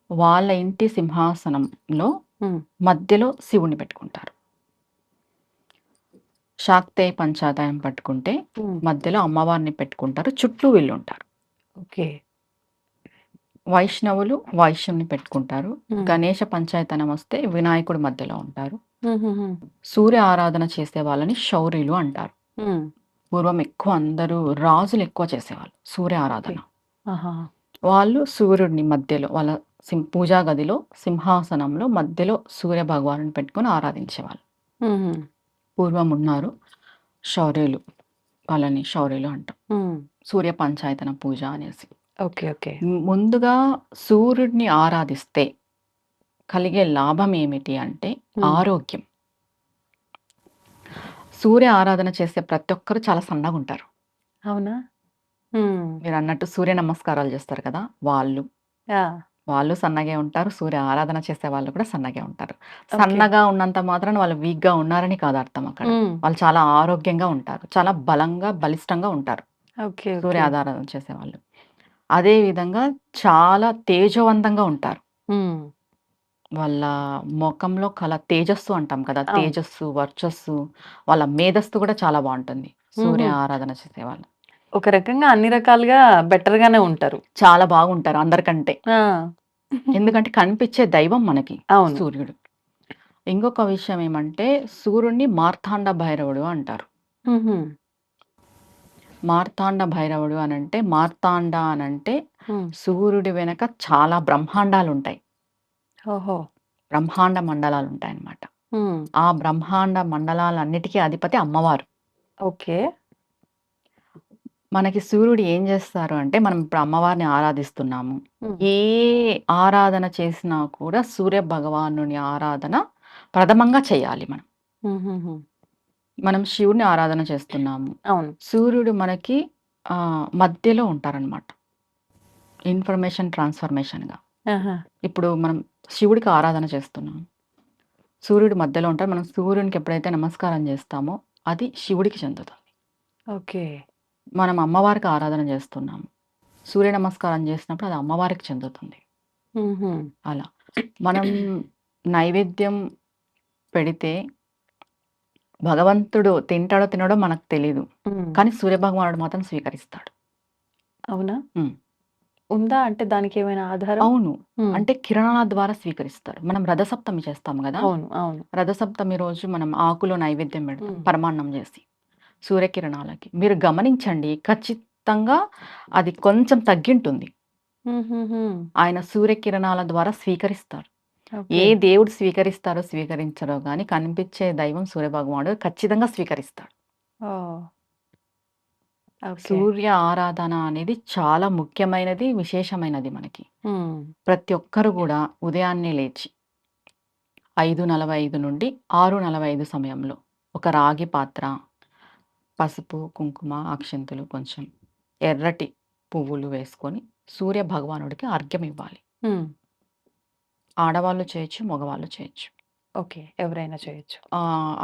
వాళ్ళ ఇంటి సింహాసనంలో హ్మ్. మధ్యలో శివుడిని పెట్టుకుంటారు. శాక్తేయ పంచాయతనం పట్టుకుంటే హ్మ్. మధ్యలో అమ్మవారిని పెట్టుకుంటారు. చుట్టూ వీళ్ళుంటారు. ఓకే. వైష్ణవులు వైశ్యుని పెట్టుకుంటారు. హ్మ్. గణేష పంచాయతనం వస్తే వినాయకుడు మధ్యలో ఉంటారు. హుహుహు. సూర్య ఆరాధన చేసే వాళ్ళని శౌర్యులు అంటారు. హ్మ్. పూర్వం ఎక్కువ అందరూ రాజులు ఎక్కువ చేసేవాళ్ళు సూర్య ఓకే. ఆరాధన. ఆహా! వాళ్ళు సూర్యుడిని మధ్యలో వాళ్ళ పూజా గదిలో సింహాసనంలో మధ్యలో సూర్య భగవానుని పెట్టుకొని ఆరాధించేవాళ్ళు. హుహు. పూర్వం ఉన్నారు శౌర్యులు. వాళ్ళని శౌర్యులు అంటాం. హ్మ్. సూర్య పంచాయతన పూజ అనేసి. ఓకే. ఓకే. ముందుగా సూర్యుడిని ఆరాధిస్తే కలిగే లాభం ఏమిటి అంటే హ్మ్. ఆరోగ్యం. సూర్య ఆరాధన చేసే ప్రతి ఒక్కరు చాలా సన్నగుంటారు. అవునా? హ్మ్. మీరన్నట్టు సూర్య నమస్కారాలు చేస్తారు కదా! వాళ్ళు. ఆ! వాళ్ళు సన్నగే ఉంటారు. సూర్య ఆరాధన చేసే వాళ్ళు కూడా సన్నగే ఉంటారు. ఓకే. సన్నగా ఉన్నంత మాత్రాన వాళ్ళు వీక్‌గా ఉన్నారని కాదు అర్థం అక్కడ. హ్మ్. వాళ్ళు చాలా ఆరోగ్యంగా ఉంటారు. చాలా బలంగా, బలిష్టంగా ఉంటారు. ఓకే. సూర్య ఓకే. ఆరాధన చేసేవాళ్ళు. అదే విధంగా చాలా తేజోవంతంగా ఉంటారు. హ్మ్. వాళ్ళ మొఖంలో కల తేజస్సు అంటాం కదా! అవును. తేజస్సు, వర్చస్సు, వాళ్ళ మేధస్సు కూడా చాలా బావుంటుంది. హుహు. సూర్య ఆరాధన చేసేవాళ్ళు. ఒక రకంగా అన్ని రకాలుగా బెటర్‌గానే ఉంటారు. చాలా బాగుంటారు అందరికంటే. ఆ! ఎందుకంటే కనిపించే దైవం మనకి అవును. సూర్యుడు. ఇంకొక విషయం ఏమంటే సూర్యుడిని మార్తాండ భైరవుడు అంటారు. హుహు. మార్తాండ భైరవుడు అనంటే మార్తాండ అనంటే హ్మ్. సూర్యుడి వెనక చాలా బ్రహ్మాండాలుంటాయి. ఓహో! బ్రహ్మాండ మండలాలుంటాయన్నమాట. హ్మ్. ఆ బ్రహ్మాండ మండలాలన్నిటికీ అధిపతి అమ్మవారు. ఓకే. మనకి సూర్యుడు ఏం జేస్తారు అంటే, మనం ఇప్పుడు అమ్మవారిని ఆరాధిస్తున్నాము. హ్మ్. ఏ ఆరాధన చేసినా కూడా సూర్య భగవానుని ఆరాధన ప్రథమంగా చేయాలి మనం. హుహుహు. మనం శివుడిని ఆరాధన చేస్తున్నాము. అవును. సూర్యుడు మనకి మధ్యలో ఉంటారనమాట. ఇన్ఫర్మేషన్ ట్రాన్స్‌ఫర్మేషన్‌గా. ఆహా! ఇప్పుడు మనం శివుడికి ఆరాధన చేస్తున్నాం. సూర్యుడు మధ్యలో ఉంటారు. మనం సూర్యునికి ఎప్పుడైతే నమస్కారం జేస్తామో అది శివుడికి చెందుతుంది. ఓకే. మనం అమ్మవారికి ఆరాధన జేస్తున్నాము. సూర్య నమస్కారం జేసినప్పుడు అది అమ్మవారికి చెందుతుంది. హుహు. అలా. మనం నైవేద్యం పెడితే భగవంతుడు తింటాడో తినడో మనకు తెలీదు. హ్మ్. కానీ సూర్యభగవానుడు మాత్రం స్వీకరిస్తాడు. అవునా? హ్మ్. ఉందా? అంటే దానికేమైనా ఆధారం? అవును. హ్మ్. అంటే కిరణాల ద్వారా స్వీకరిస్తాడు. మనం రథసప్తమి చేస్తాం గదా! అవును. అవును. రథసప్తమి రోజు మనం ఆకులో నైవేద్యం పెడతాం. హ్మ్. పరమాన్నం జేసి. సూర్యకిరణాలకి. మీరు గమనించండి ఖచ్చితంగా అది కొంచెం తగ్గింటుంది. ఆయన సూర్యకిరణాల ద్వారా స్వీకరిస్తారు. ఏ ఓకే. దేవుడు స్వీకరించారో గాని కనిపించే దైవం సూర్యభగవానుడు ఖచ్చితంగా స్వీకరిస్తాడు. ఓహ్! ఓకే. సూర్య ఆరాధన అనేది చాలా ముఖ్యమైనది, విశేషమైనది మనకి. హ్మ్. ప్రతి ఒక్కరు గూడా ఉదయాన్నే లేచి 5:45 నుండి 6:45 సమయంలో ఒక రాగి పాత్ర, పసుపు, కుంకుమ, అక్షింతలు, కొంచెం ఎర్రటి పువ్వులు వేసుకొని సూర్య భగవానుడికి అర్ఘ్యం ఇవ్వాలి. హ్మ్. ఆడవాళ్ళు చేయొచ్చు, మగవాళ్ళు చేయొచ్చు. ఓకే. ఎవరైనా చేయొచ్చు.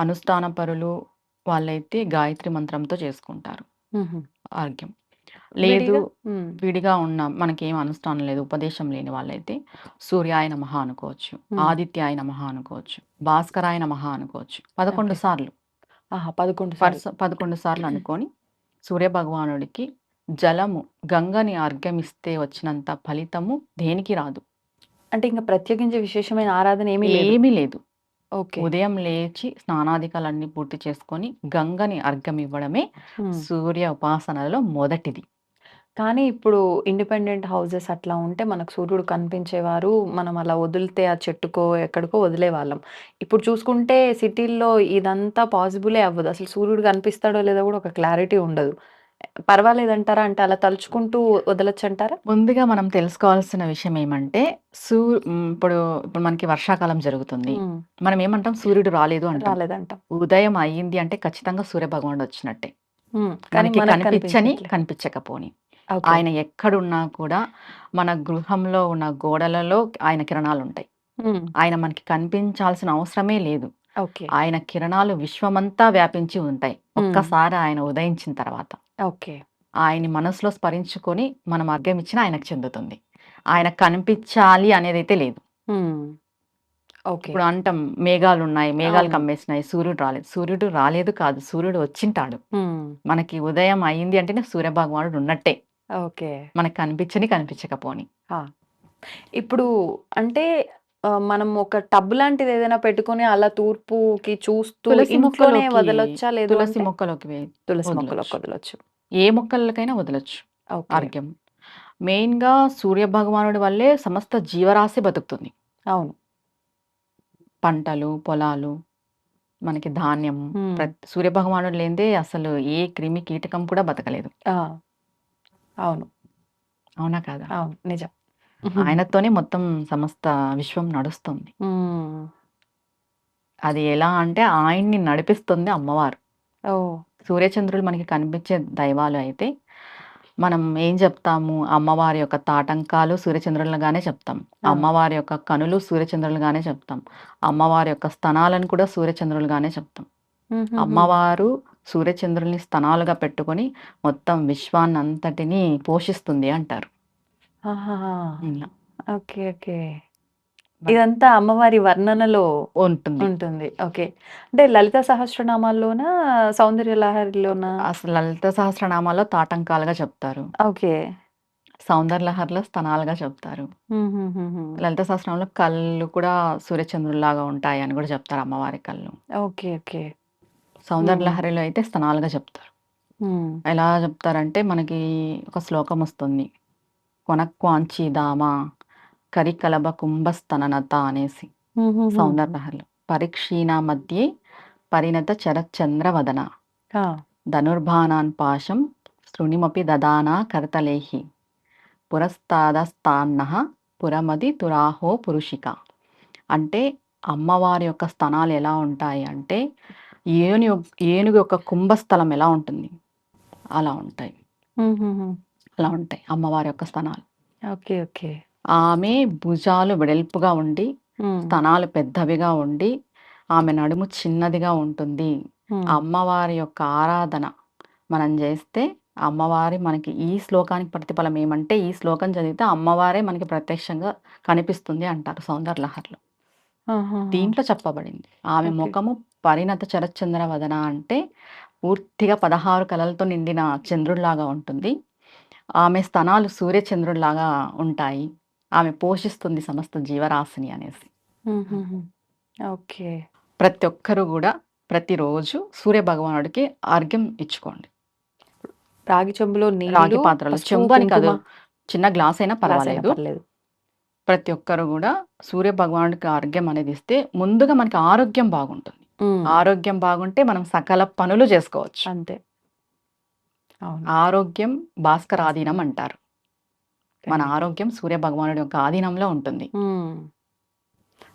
అనుష్ఠాన పరులు వాళ్ళైతే గాయత్రి మంత్రంతో చేసుకుంటారు హుహు. అర్ఘ్యం. లేదు విడిగా? హ్మ్. విడిగా ఉన్న మనకేం అనుష్ఠానం లేదు, ఉపదేశం లేని వాళ్ళైతే సూర్యాయ నమః అనుకోవచ్చు, హ్మ్. ఆదిత్యాయ నమః అనుకోవచ్చు, భాస్కరాయ నమః అనుకోవచ్చు. 11 ఓకే. సార్లు 11 సార్లు. 11 సార్లు అనుకొని సూర్య భగవానుడికి జలము, గంగని అర్ఘ్యమిస్తే వచ్చినంత ఫలితము దేనికి రాదు. అంటే ఇంక ప్రత్యేకించి విశేషమైన ఆరాధన ఏమీ లేదు. ఏమీ లేదు. ఓకే. ఉదయం లేచి స్నానాదికాలన్నీ పూర్తి చేసుకొని గంగని అర్ఘ్యం ఇవ్వడమే హ్మ్. సూర్య ఉపాసనలో మొదటిది. కానీ ఇప్పుడు ఇండిపెండెంట్ హౌసెస్ అట్లా ఉంటే మనకు సూర్యుడు కనిపించేవారు. మనం అలా వదిలితే ఆ చెట్టుకో, ఎక్కడికో వదిలేవాళ్ళం. ఇప్పుడు చూసుకుంటే సిటీల్లో ఇదంతా పాసిబులే అవ్వదు. అసలు సూర్యుడు కనిపిస్తాడో లేదో కూడా ఒక క్లారిటీ ఉండదు. పర్వాలేదంటారా? అంటే అలా తలుచుకుంటూ వదలొచ్చంటారా? ముందుగా మనం తెలుసుకోవాల్సిన విషయం ఏమంటే ఇప్పుడు ఇప్పుడు మనకి వర్షాకాలం జరుగుతుంది. హ్మ్. మనం ఏమంటాం, సూర్యుడు రాలేదు అంటాం. రాలేదంటాం. ఉదయం అయ్యింది అంటే ఖచ్చితంగా సూర్యభగవానుడు వచ్చినట్టే. హ్మ్. కానీ మనకి మనకు కనిపించట్లే. కనిపించకపోని. ఓకే. ఆయన ఎక్కడున్నా కూడా మన గృహంలో ఉన్న గోడలలో ఆయన కిరణాలుంటాయి. హ్మ్. ఆయన మనకి కనిపించాల్సిన అవసరమే లేదు. ఓకే. ఆయన కిరణాలు విశ్వమంతా వ్యాపించి ఉంటాయి. హ్మ్. ఒక్కసారి ఆయన ఉదయించిన తర్వాత. ఓకే. ఆయన్ని మనసులో స్మరించుకొని మనం అర్ఘ్యం ఇచ్చినా ఆయనకు చెందుతుంది. ఆయనకు కనిపించాలి అనేదైతే లేదు. హ్మ్. ఓకే. ఇప్పుడు అంటాం మేఘాలున్నాయి, మేఘాలు అవును. కమ్మేసినాయి, సూర్యుడు రాలేదు. సూర్యుడు రాలేదు కాదు, సూర్యుడు వచ్చింటాడు. హ్మ్. మనకి ఉదయం అయింది అంటేనే సూర్యభగవానుడు ఉన్నట్టే. ఓకే. మనకు కనిపించకపోని. ఆ! ఇప్పుడు అంటే మనం ఒక టబ్ లాంటిదేదైనా పెట్టుకొని అలా తూర్పుకి చూస్తూ తులసి ఇంట్లోనే మొక్కలోకి వదలొచ్చా? లేదు తులసి అంటే? మొక్కలోకి తులసి మొక్కలోకి వదలొచ్చు. వదలొచ్చు. ఏ మొక్కలకైనా వదలొచ్చు ఓకే. అర్ఘ్యం. మెయిన్‌గా సూర్యభగవానుడి వల్లే సమస్త జీవరాశి బతుకుతుంది. అవును. పంటలు, పొలాలు, మనకి ధాన్యం, హ్మ్. సూర్యభగవానుడు లేనిదే అసలు ఏ క్రిమి, కీటకం కూడా బతకలేదు. ఆ! అవును. అవునా కాదా? అవును. నిజం. ఆయనతోనే మొత్తం సమస్త విశ్వం నడుస్తుంది. హ్మ్. అది ఎలా అంటే ఆయన్ని నడిపిస్తుంది అమ్మవారు. ఓహ్! సూర్యచంద్రులు మనకి కనిపించే దైవాలు అయితే, మనం ఏం చెప్తాము, అమ్మవారి యొక్క తాటంకాలు సూర్యచంద్రులుగానే చెప్తాం. ఆ! అమ్మవారి యొక్క కనులు సూర్యచంద్రులుగానే చెప్తాం. అమ్మవారి యొక్క స్తనాలను కూడా సూర్యచంద్రులుగానే చెప్తాం. హుహుహు. అమ్మవారు సూర్యచంద్రుల్ని స్తనాలుగా పెట్టుకొని మొత్తం విశ్వాన్నంతటిని పోషిస్తుంది అంటారు. ఆహాహా! ఇలా. ఓకే. ఓకే. బ ఇదంతా అమ్మవారి వర్ణనలో ఉంటుంది. ఉంటుంది. ఓకే. అంటే లలిత సహస్రనామాల్లోనా? సౌందర్య లహరిలోనా? అసలు లలిత సహస్రనామాల్లో తాటంకాలుగా చెప్తారు. ఓకే. సౌందర్యలహరిలో స్తనాలుగా చెప్తారు. హుహుహుహు. లలిత సహస్రనామంలో కళ్ళు కూడా సూర్యచంద్రుల్లాగా ఉంటాయని కూడా చెప్తారు, అమ్మవారి కళ్ళు. ఓకే. ఓకే. హ్మ్. సౌందర్యలహరిలో అయితే స్తనాలుగా చెప్తారు. హ్మ్. ఎలా చెప్తారంటే మనకి ఒక శ్లోకం వస్తుంది. కొనక్వాంఛిదామ కరికలభ కుంభస్తననత అనేసి హుహుహు. సౌందర్యలహరిలో. పరీక్షీణ మధ్యే పరిణత చరచంద్రవదన ఆ! ధనుర్బాణాన్ పాశం శృణిమపి దదానా కరతలేహి పురస్తాదస్తాన్నః పురమది తురాహో పురుషిక. అంటే అమ్మవారి యొక్క స్తనాలు ఎలా ఉంటాయి అంటే ఏనుగు యొక్క కుంభస్థలం ఎలా ఉంటుంది అలా ఉంటాయి. హుహుహు. అలా ఉంటాయి అమ్మవారి యొక్క స్తనాలు. ఓకే. ఓకే. ఆమె భుజాలు వెడల్పుగా ఉండి, హ్మ్. స్తనాలు పెద్దవిగా ఉండి, ఆమె నడుము చిన్నదిగా ఉంటుంది. హ్మ్. అమ్మవారి యొక్క ఆరాధన మనం చేస్తే అమ్మవారి మనకి ఈ శ్లోకానికి ప్రతిఫలం ఏమంటే, ఈ శ్లోకం చదివితే అమ్మవారే మనకి ప్రత్యక్షంగా కనిపిస్తుంది అంటారు సౌందర్యలహరిలో. ఆహాహా! దీంట్లో చెప్పబడింది. ఆమె ఓకే. ముఖము పరిణత చరచంద్ర వదన అంటే పూర్తిగా 16 కళలతో నిండిన చంద్రుడిలాగా ఉంటుంది. ఆమె స్తనాలు సూర్యచంద్రుడిలాగా ఉంటాయి. ఆమె పోషిస్తుంది సమస్త జీవరాశిని అనేసి. హుహుహు. ఓకే. ప్రతి ఒక్కరు గూడా ప్రతిరోజు సూర్యభగవానుడికి అర్ఘ్యం ఇచ్చుకోండి. రాగి చెంబులో రాగి నీళ్ళు, పాత్రలో, పసుపు, చెంబు అని కుంకుమ. కాదు. చిన్న గ్లాస్ అయినా గ్లాస్ అయినా పర్వాలేదు. పర్లేదు. ప్రతి ఒక్కరు కూడా సూర్య భగవానుడికి ఆరోగ్యం అనేది ఇస్తే ముందుగా మనకి ఆరోగ్యం బాగుంటుంది. ఆరోగ్యం బాగుంటే మనం సకల పనులు చేసుకోవచ్చు. అంతే. అవును. ఆరోగ్యం భాస్కరాధీనం అంటారు. మన Correct. ఆరోగ్యం సూర్య భగవానుడి యొక్క ఆధీనంలో ఉంటుంది.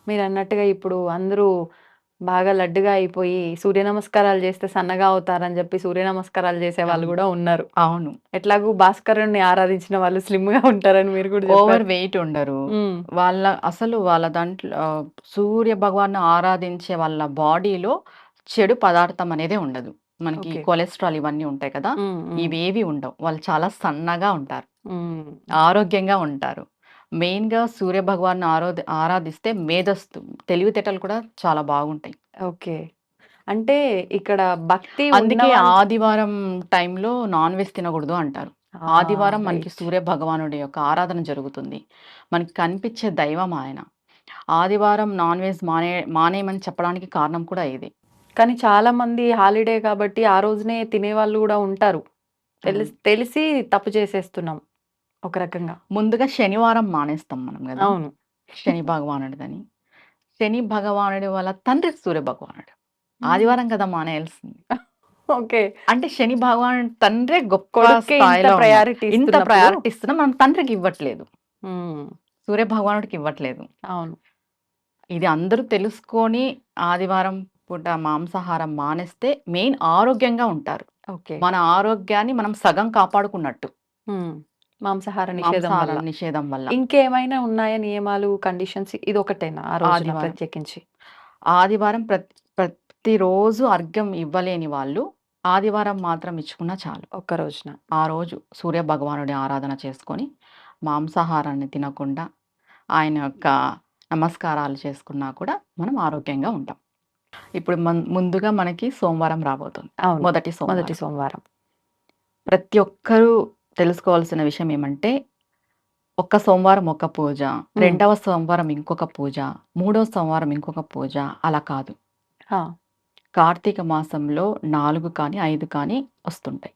మీరన్నట్టుగా ఇప్పుడు అందరూ బాగా లడ్డుగా అయిపోయి సూర్య నమస్కారాలు చేస్తే సన్నగా అవుతారని చెప్పి సూర్య నమస్కారాలు చేసే వాళ్ళు అవును. కూడా ఉన్నారు. అవును. ఎట్లాగూ భాస్కరుణ్ణి ఆరాధించిన వాళ్ళు స్లిమ్‌గా ఉంటారని మీరు కూడా ఓవర్ చెప్పారు. వెయిట్ ఉండరు. హ్మ్. వాళ్ళ దాంట్లో సూర్య భగవాన్‌ని ఆరాధించే వాళ్ళ బాడీలో చెడు పదార్థం అనేదే ఉండదు. మనకి ఓకే. కొలెస్ట్రాల్ ఇవన్నీ ఉంటాయి కదా! హ్మ్. ఇవేవి ఉండవు. వాళ్ళు చాలా సన్నగా ఉంటారు. హ్మ్. ఆరోగ్యంగా ఉంటారు. మెయిన్‌గా సూర్య భగవాన్‌ని ఆరాధిస్తే మేధస్సు, తెలివితేటలు కూడా చాలా బాగుంటాయి. ఓకే. అంటే ఇక్కడ భక్తి అందుకే ఉన్నవాళ్ళు ఆదివారం టైంలో నాన్ వెజ్ తినకూడదు అంటారు. ఆదివారం మనకి రైట్. సూర్య భగవానుడి యొక్క ఆరాధన జరుగుతుంది. మనకి కనిపించే దైవం ఆయన. ఆదివారం నాన్ వెజ్ మానేయమని చెప్పడానికి కారణం కూడా ఇదే. కానీ చాలా మంది హాలిడే కాబట్టి ఆ రోజునే తినేవాళ్ళు కూడా ఉంటారు. తెలిసి తప్పు చేసేస్తున్నాం ఒక రకంగా. ముందుగా శనివారం మానేస్తాం మనం గదా! అవును. శని భగవానుడిదని. శని భగవానుడి వాళ్ళ తండ్రి సూర్య భగవానుడు. ఆదివారం కదా మానేయాల్సింది. ఓకే. అంటే శని భగవానుడి తండ్రే గొప్ప కొడుక్కే ఇంత స్థాయిలో ప్రయారిటీ ఇంత ఇస్తున్నప్పుడు ప్రయారిటీ ఇస్తున్నాం. మనం తండ్రికి ఇవ్వట్లేదు. హ్మ్. సూర్య భగవానుడికి ఇవ్వట్లేదు. అవును. ఇది అందరూ తెలుసుకొని ఆదివారం పూట మాంసాహారం మానేస్తే మెయిన్ ఆరోగ్యంగా ఉంటారు. ఓకే. మన ఆరోగ్యాన్ని మనం సగం కాపాడుకున్నట్టు. మాంసాహార నిషేధం వల్ల. మాంసాహారం నిషేధం వల్ల. ఇంకేమైనా ఉన్నాయా నియమాలు, కండిషన్స్? ఇదొకటేనా ఆ రోజున ఆదివారం. ప్రత్యేకించి? ఆదివారం ప్రతిరోజు అర్ఘ్యం ఇవ్వలేని వాళ్ళు ఆదివారం మాత్రం ఇచ్చుకున్నా చాలు. ఒక్క రోజున. ఆ రోజు సూర్య భగవానుడి ఆరాధన చేసుకొని మాంసాహారాన్ని తినకుండా ఆయన యొక్క నమస్కారాలు చేసుకున్నా కూడా మనం ఆరోగ్యంగా ఉంటాం. ఇప్పుడు ముందుగా మనకి సోమవారం రాబోతుంది. అవును. మొదటి మొదటి సోమవారం. సోమవారం. ప్రతి ఒక్కరూ తెలుసుకోవాల్సిన విషయం ఏమంటే, ఒక్క సోమవారం ఒక పూజ, రెండవ సోమవారం ఇంకొక పూజ, మూడవ సోమవారం ఇంకొక పూజ అలా కాదు. ఆ! కార్తీక మాసంలో 4 కానీ, 5 కానీ వస్తుంటాయి.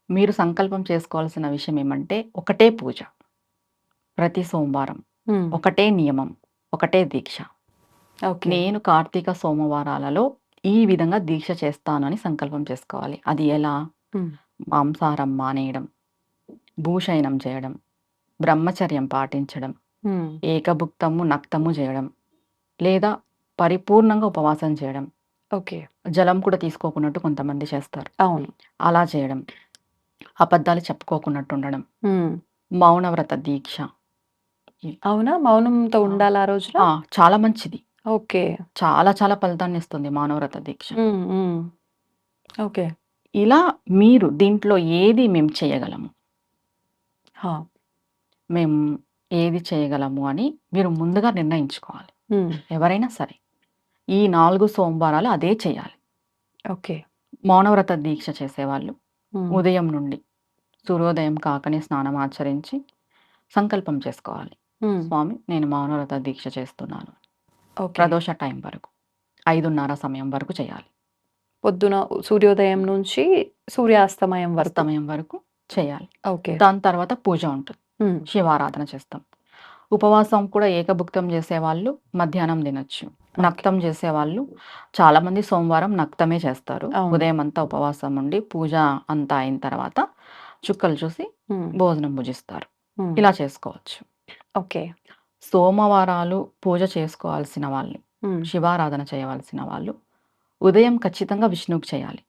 మీరు సంకల్పం చేసుకోవాల్సిన విషయం ఏమంటే, ఒకటే పూజ. ప్రతి సోమవారం. ఒకటే నియమం. ఒకటే దీక్ష. ఓకే. నేను కార్తీక సోమవారాలలో ఈ విధంగా దీక్ష చేస్తాను అని సంకల్పం చేసుకోవాలి. అది ఎలా? మాంసాహారం మానేయడం, భూశయనం చేయడం, బ్రహ్మచర్యం పాటించడం, ఏకభుక్తము, నక్తము చేయడం, లేదా పరిపూర్ణంగా ఉపవాసం చేయడం. ఓకే. జలం కూడా తీసుకోకున్నట్టు కొంతమంది చేస్తారు. అవును. అలా చేయడం. అబద్ధాలు చెప్పుకోకున్నట్టు ఉండడం. మౌనవ్రత దీక్ష. అవునా? మౌనంతో ఉండాలా ఆ రోజున? చాలా మంచిది. ఓకే. చాలా చాలా ఫలితాన్ని ఇస్తుంది మౌనవ్రత దీక్ష. ఓకే. ఇలా మీరు దీంట్లో ఏది మేము చేయగలము? హా! మేము ఏది చేయగలము అని మీరు ముందుగా నిర్ణయించుకోవాలి. ఎవరైనా సరే. ఈ 4 సోమవారాలు అదే చేయాలి. ఓకే. మౌనవ్రత దీక్ష చేసేవాళ్ళు ఉదయం నుండి సూర్యోదయం కాకనే స్నానం ఆచరించి సంకల్పం చేసుకోవాలి. స్వామి నేను మౌనవ్రత దీక్ష చేస్తున్నాను. ఓకే. ప్రదోష టైం వరకు 5:30 సమయం వరకు చేయాలి. పొద్దున సూర్యోదయం నుంచి సూర్యాస్తమయం వరకు. అస్తమయం వరకు చేయాలి. ఓకే. దాని తర్వాత పూజ ఉంటుంది. శివారాధన చేస్తాం. ఉపవాసం కూడా ఏకభుక్తం చేసేవాళ్ళు మధ్యాహ్నం తినొచ్చు. నక్తం చేసేవాళ్ళు చాలామంది సోమవారం నక్తమే చేస్తారు. అవును. ఉదయం అంతా ఉపవాసం ఉండి పూజ అంతా అయిన తర్వాత చుక్కలు చూసి భోజనం భుజిస్తారు. ఇలా చేసుకోవచ్చు. ఓకే. సోమవారాలు పూజ చేసుకోవాల్సిన వాళ్ళు, శివారాధన చేయవలసిన వాళ్ళు ఉదయం ఖచ్చితంగా విష్ణువుకి చేయాలి.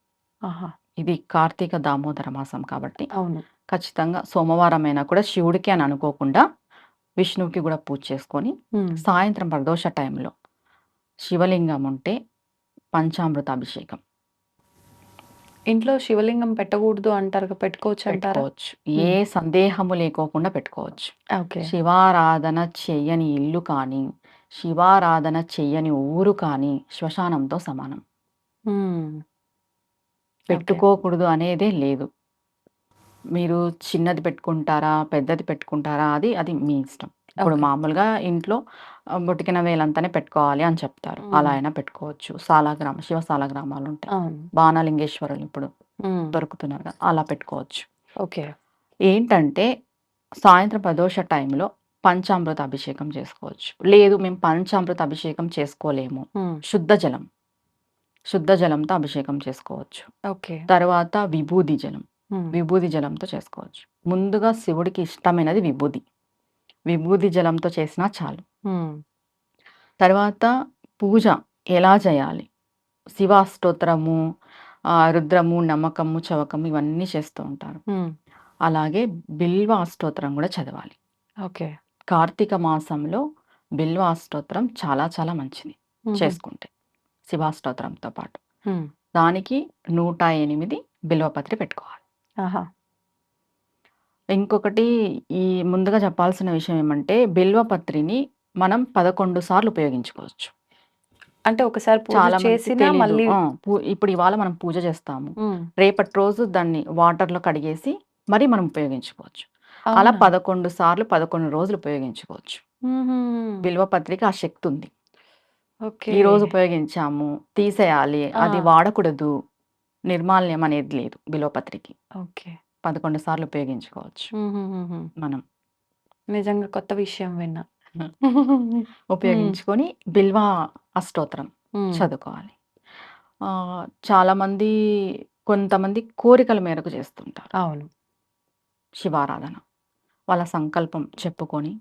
ఆహా! ఇది కార్తీక దామోదర మాసం కాబట్టి అవును. ఖచ్చితంగా సోమవారం అయినా కూడా శివుడికి అని అనుకోకుండా విష్ణువుకి కూడా పూజ చేసుకొని సాయంత్రం ప్రదోష టైంలో శివలింగం ఉంటే పంచామృత అభిషేకం ఇంట్లో శివలింగం పెట్టకూడదు అంటారు. పెట్టుకోవచ్చు అంటారా? పెట్టుకోవచ్చు. ఏ సందేహము లేకోకుండా పెట్టుకోవచ్చు. ఓకే. శివారాధన చెయ్యని ఇల్లు కానీ, శివారాధన చెయ్యని ఊరు కానీ శ్మశానంతో సమానం. పెట్టుకోకూడదు అనేదే లేదు. మీరు చిన్నది పెట్టుకుంటారా, పెద్దది పెట్టుకుంటారా అది మీ ఇష్టం. ఇప్పుడు మామూలుగా ఇంట్లో బొటికిన వేలంతానే పెట్టుకోవాలి అని చెప్తారు. అలా అయినా పెట్టుకోవచ్చు. శివ సాలగ్రామాలు ఉంటాయి. బాణలింగేశ్వరులు ఇప్పుడు దొరుకుతున్నారు కదా, అలా పెట్టుకోవచ్చు. ఓకే. ఏంటంటే సాయంత్రం ప్రదోష టైంలో పంచామృత అభిషేకం చేసుకోవచ్చు. లేదు మేము పంచామృత అభిషేకం చేసుకోలేము, శుద్ధ జలం, శుద్ధ జలంతో అభిషేకం చేసుకోవచ్చు. ఓకే. తర్వాత విభూది జలం, విభూది జలంతో చేసుకోవచ్చు. ముందుగా శివుడికి ఇష్టమైనది విభూది, విభూది జలంతో చేసినా చాలు. తర్వాత పూజ ఎలా చేయాలి? శివాష్టోత్తరము, రుద్రము, నమ్మకము, చవకము ఇవన్నీ చేస్తూ ఉంటారు. అలాగే బిల్వ అష్టోత్తరం కూడా చదవాలి. ఓకే. కార్తీక మాసంలో బిల్వ అష్టోత్తరం చాలా చాలా మంచిది చేసుకుంటే, శివాష్టోత్తరంతో పాటు. దానికి 108 బిల్వపత్రి పెట్టుకోవాలి. ఆహా! ఇంకొకటి ఈ ముందుగా చెప్పాల్సిన విషయం ఏమంటే, బిల్వపత్రిని మనం 11 సార్లు ఉపయోగించుకోవచ్చు. అంటే ఒకసారి పూజ చాలా మందికి చేసినా తెలీదు. మళ్ళీ ఇప్పుడు ఇవాళ మనం పూజ చేస్తాము, రేపటి రోజు దాన్ని వాటర్లో కడిగేసి మరి మనం ఉపయోగించుకోవచ్చు. అలా 11 సార్లు 11 రోజులు ఉపయోగించుకోవచ్చు. బిల్వపత్రికి ఆ శక్తి ఉంది. ఓకే. ఈ రోజు ఉపయోగించాము, తీసేయాలి, అది వాడకూడదు, నిర్మాల్యం అనేది లేదు బిల్వపత్రికి. ఓకే. 11 సార్లు ఉపయోగించుకోవచ్చు మనం. నిజంగా కొత్త విషయం విన్నా. ఉపయోగించుకొని బిల్వ అష్టోత్తరం చదువుకోవాలి. చాలామంది కొంతమంది కోరికల మేరకు చేస్తుంటారు అవును. శివారాధన. వాళ్ళ సంకల్పం చెప్పుకొని,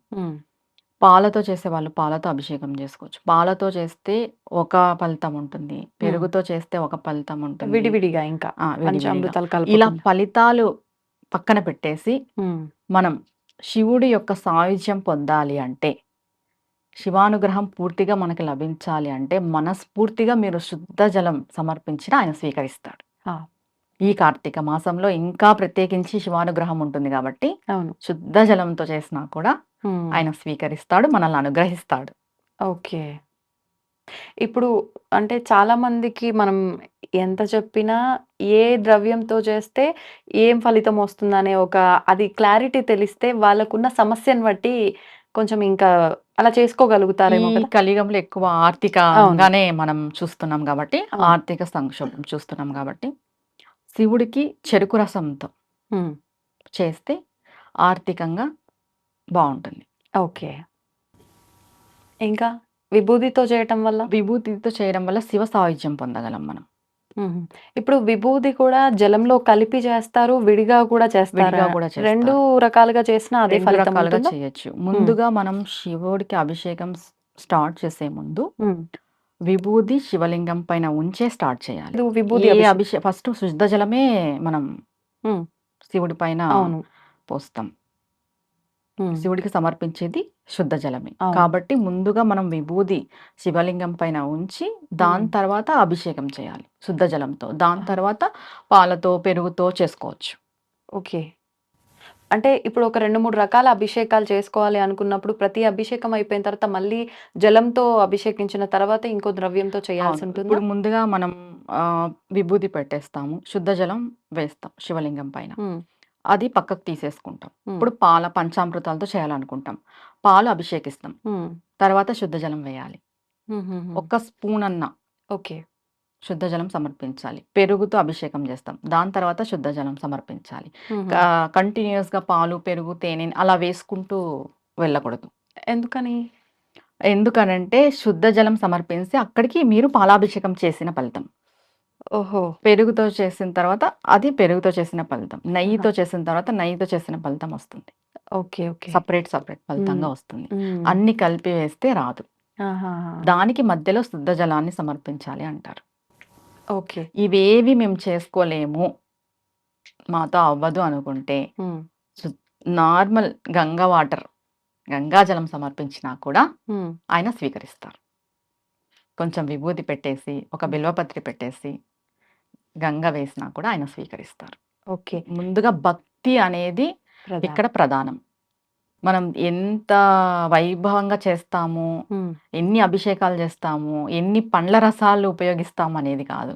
పాలతో చేసేవాళ్ళు పాలతో అభిషేకం చేసుకోవచ్చు. పాలతో చేస్తే ఒక ఫలితం ఉంటుంది, పెరుగుతో చేస్తే ఒక ఫలితం ఉంటుంది, విడివిడిగా ఇంకా విడివిడిగా. పంచామృతాలు ఇలా కలుపుకుండా. ఫలితాలు పక్కన పెట్టేసి మనం శివుడి యొక్క సాయుధ్యం పొందాలి అంటే, శివానుగ్రహం పూర్తిగా మనకి లభించాలి అంటే, మనస్ఫూర్తిగా మీరు శుద్ధ జలం సమర్పించిన ఆయన స్వీకరిస్తాడు. ఈ కార్తీక మాసంలో ఇంకా ప్రత్యేకించి శివానుగ్రహం ఉంటుంది కాబట్టి అవును. శుద్ధ జలంతో చేసినా కూడా ఆయన స్వీకరిస్తాడు, మనల్ని అనుగ్రహిస్తాడు. ఓకే. ఇప్పుడు అంటే చాలా మందికి మనం ఎంత చెప్పినా ఏ ద్రవ్యంతో చేస్తే ఏం ఫలితం వస్తుందనే అది క్లారిటీ తెలిస్తే వాళ్ళకున్న సమస్యను బట్టి కొంచెం ఇంకా అలా చేసుకోగలుగుతారేమో ఈ కదా! కలియుగంలో ఎక్కువ ఆర్థికంగానే మనం చూస్తున్నాం కాబట్టి, అవును. ఆర్థిక సంక్షోభం చూస్తున్నాం కాబట్టి, శివుడికి చెరుకు రసంతో చేస్తే ఆర్థికంగా బాగుంటుంది. ఓకే. ఇంకా విభూదితో చేయటం వల్ల? విభూతితో చేయడం వల్ల శివ సాయుధ్యం పొందగలం మనం. ఇప్పుడు విభూది కూడా జలంలో కలిపి చేస్తారు, విడిగా కూడా చేస్తారా? విడిగా కూడా చేస్తారు. 2 రకాలుగా చేసినా అదే 2 ఫలితం రకాలుగా ఉంటుందా? చేయొచ్చు. ముందుగా మనం శివుడికి అభిషేకం స్టార్ట్ చేసే ముందు విభూది శివలింగం పైన ఉంచే స్టార్ట్ చేయాలి. ఇది విభూది ఏ అభిషేకం. ఫస్ట్ శుద్ధ జలమే మనం శివుడి పైన అవును. పోస్తాం. శివుడికి సమర్పించేది శుద్ధ జలమే అవును. కాబట్టి ముందుగా మనం విభూది శివలింగం పైన ఉంచి దాని తర్వాత అభిషేకం చేయాలి శుద్ధ జలంతో. దాని తర్వాత పాలతో, పెరుగుతో చేసుకోవచ్చు. ఓకే. అంటే ఇప్పుడు ఒక 2, 3 రకాల అభిషేకాలు చేసుకోవాలి అనుకున్నప్పుడు ప్రతి అభిషేకం అయిపోయిన తర్వాత మళ్ళీ జలంతో అభిషేకించిన తర్వాత ఇంకో ద్రవ్యంతో చేయాల్సి అవును. ఉంటుందా? ఇప్పుడు ముందుగా మనం విభూది పెట్టేస్తాము, శుద్ధ జలం వేస్తాం శివలింగం పైన, అది పక్కకు తీసేసుకుంటాం. ఇప్పుడు పంచామృతాలతో చేయాలనుకుంటాం, పాలు అభిషేకిస్తాం, తర్వాత శుద్ధ జలం వేయాలి. ఒక స్పూన్ అన్న ఓకే. శుద్ధ జలం సమర్పించాలి. పెరుగుతో అభిషేకం చేస్తాం, దాని తర్వాత శుద్ధ జలం సమర్పించాలి. కంటిన్యూస్గా పాలు, పెరుగు, తేనె అలా వేసుకుంటూ వెళ్ళకూడదు. ఎందుకని? ఎందుకనంటే శుద్ధ జలం సమర్పిస్తే అక్కడికి మీరు పాలాభిషేకం చేసిన ఫలితం. ఓహో! పెరుగుతో చేసిన తర్వాత అది పెరుగుతో చేసిన ఫలితం, నెయ్యితో చేసిన తర్వాత నెయ్యితో చేసిన ఫలితం వస్తుంది. ఓకే. ఓకే. సపరేట్ ఫలితంగా వస్తుంది. అన్ని కలిపి వేస్తే రాదు. దానికి మధ్యలో శుద్ధ జలాన్ని సమర్పించాలి అంటారు. ఓకే. ఇవేవి మేము చేసుకోలేము, మాతో అవ్వదు అనుకుంటే నార్మల్ గంగా జలం సమర్పించినా కూడా ఆయన స్వీకరిస్తారు. కొంచెం విభూది పెట్టేసి, ఒక బిల్వపత్రి పెట్టేసి, గంగ వేసినా కూడా ఆయన స్వీకరిస్తారు. ఓకే. ముందుగా భక్తి అనేది ఇక్కడ ప్రధానం. మనం ఎంత వైభవంగా చేస్తాము, ఎన్ని అభిషేకాలు చేస్తాము, ఎన్ని పండ్ల రసాలు ఉపయోగిస్తాము అనేది కాదు.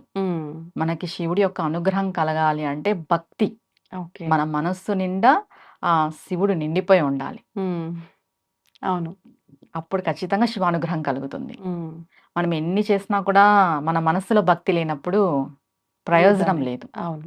మనకి శివుడి యొక్క అనుగ్రహం కలగాలి అంటే భక్తి, మన మనస్సు నిండా శివుడు నిండిపోయి ఉండాలి. అవును. అప్పుడు ఖచ్చితంగా శివానుగ్రహం కలుగుతుంది. మనం ఎన్ని చేసినా కూడా మన మనస్సులో భక్తి లేనప్పుడు ప్రయోజనం వద్దని. లేదు. అవును.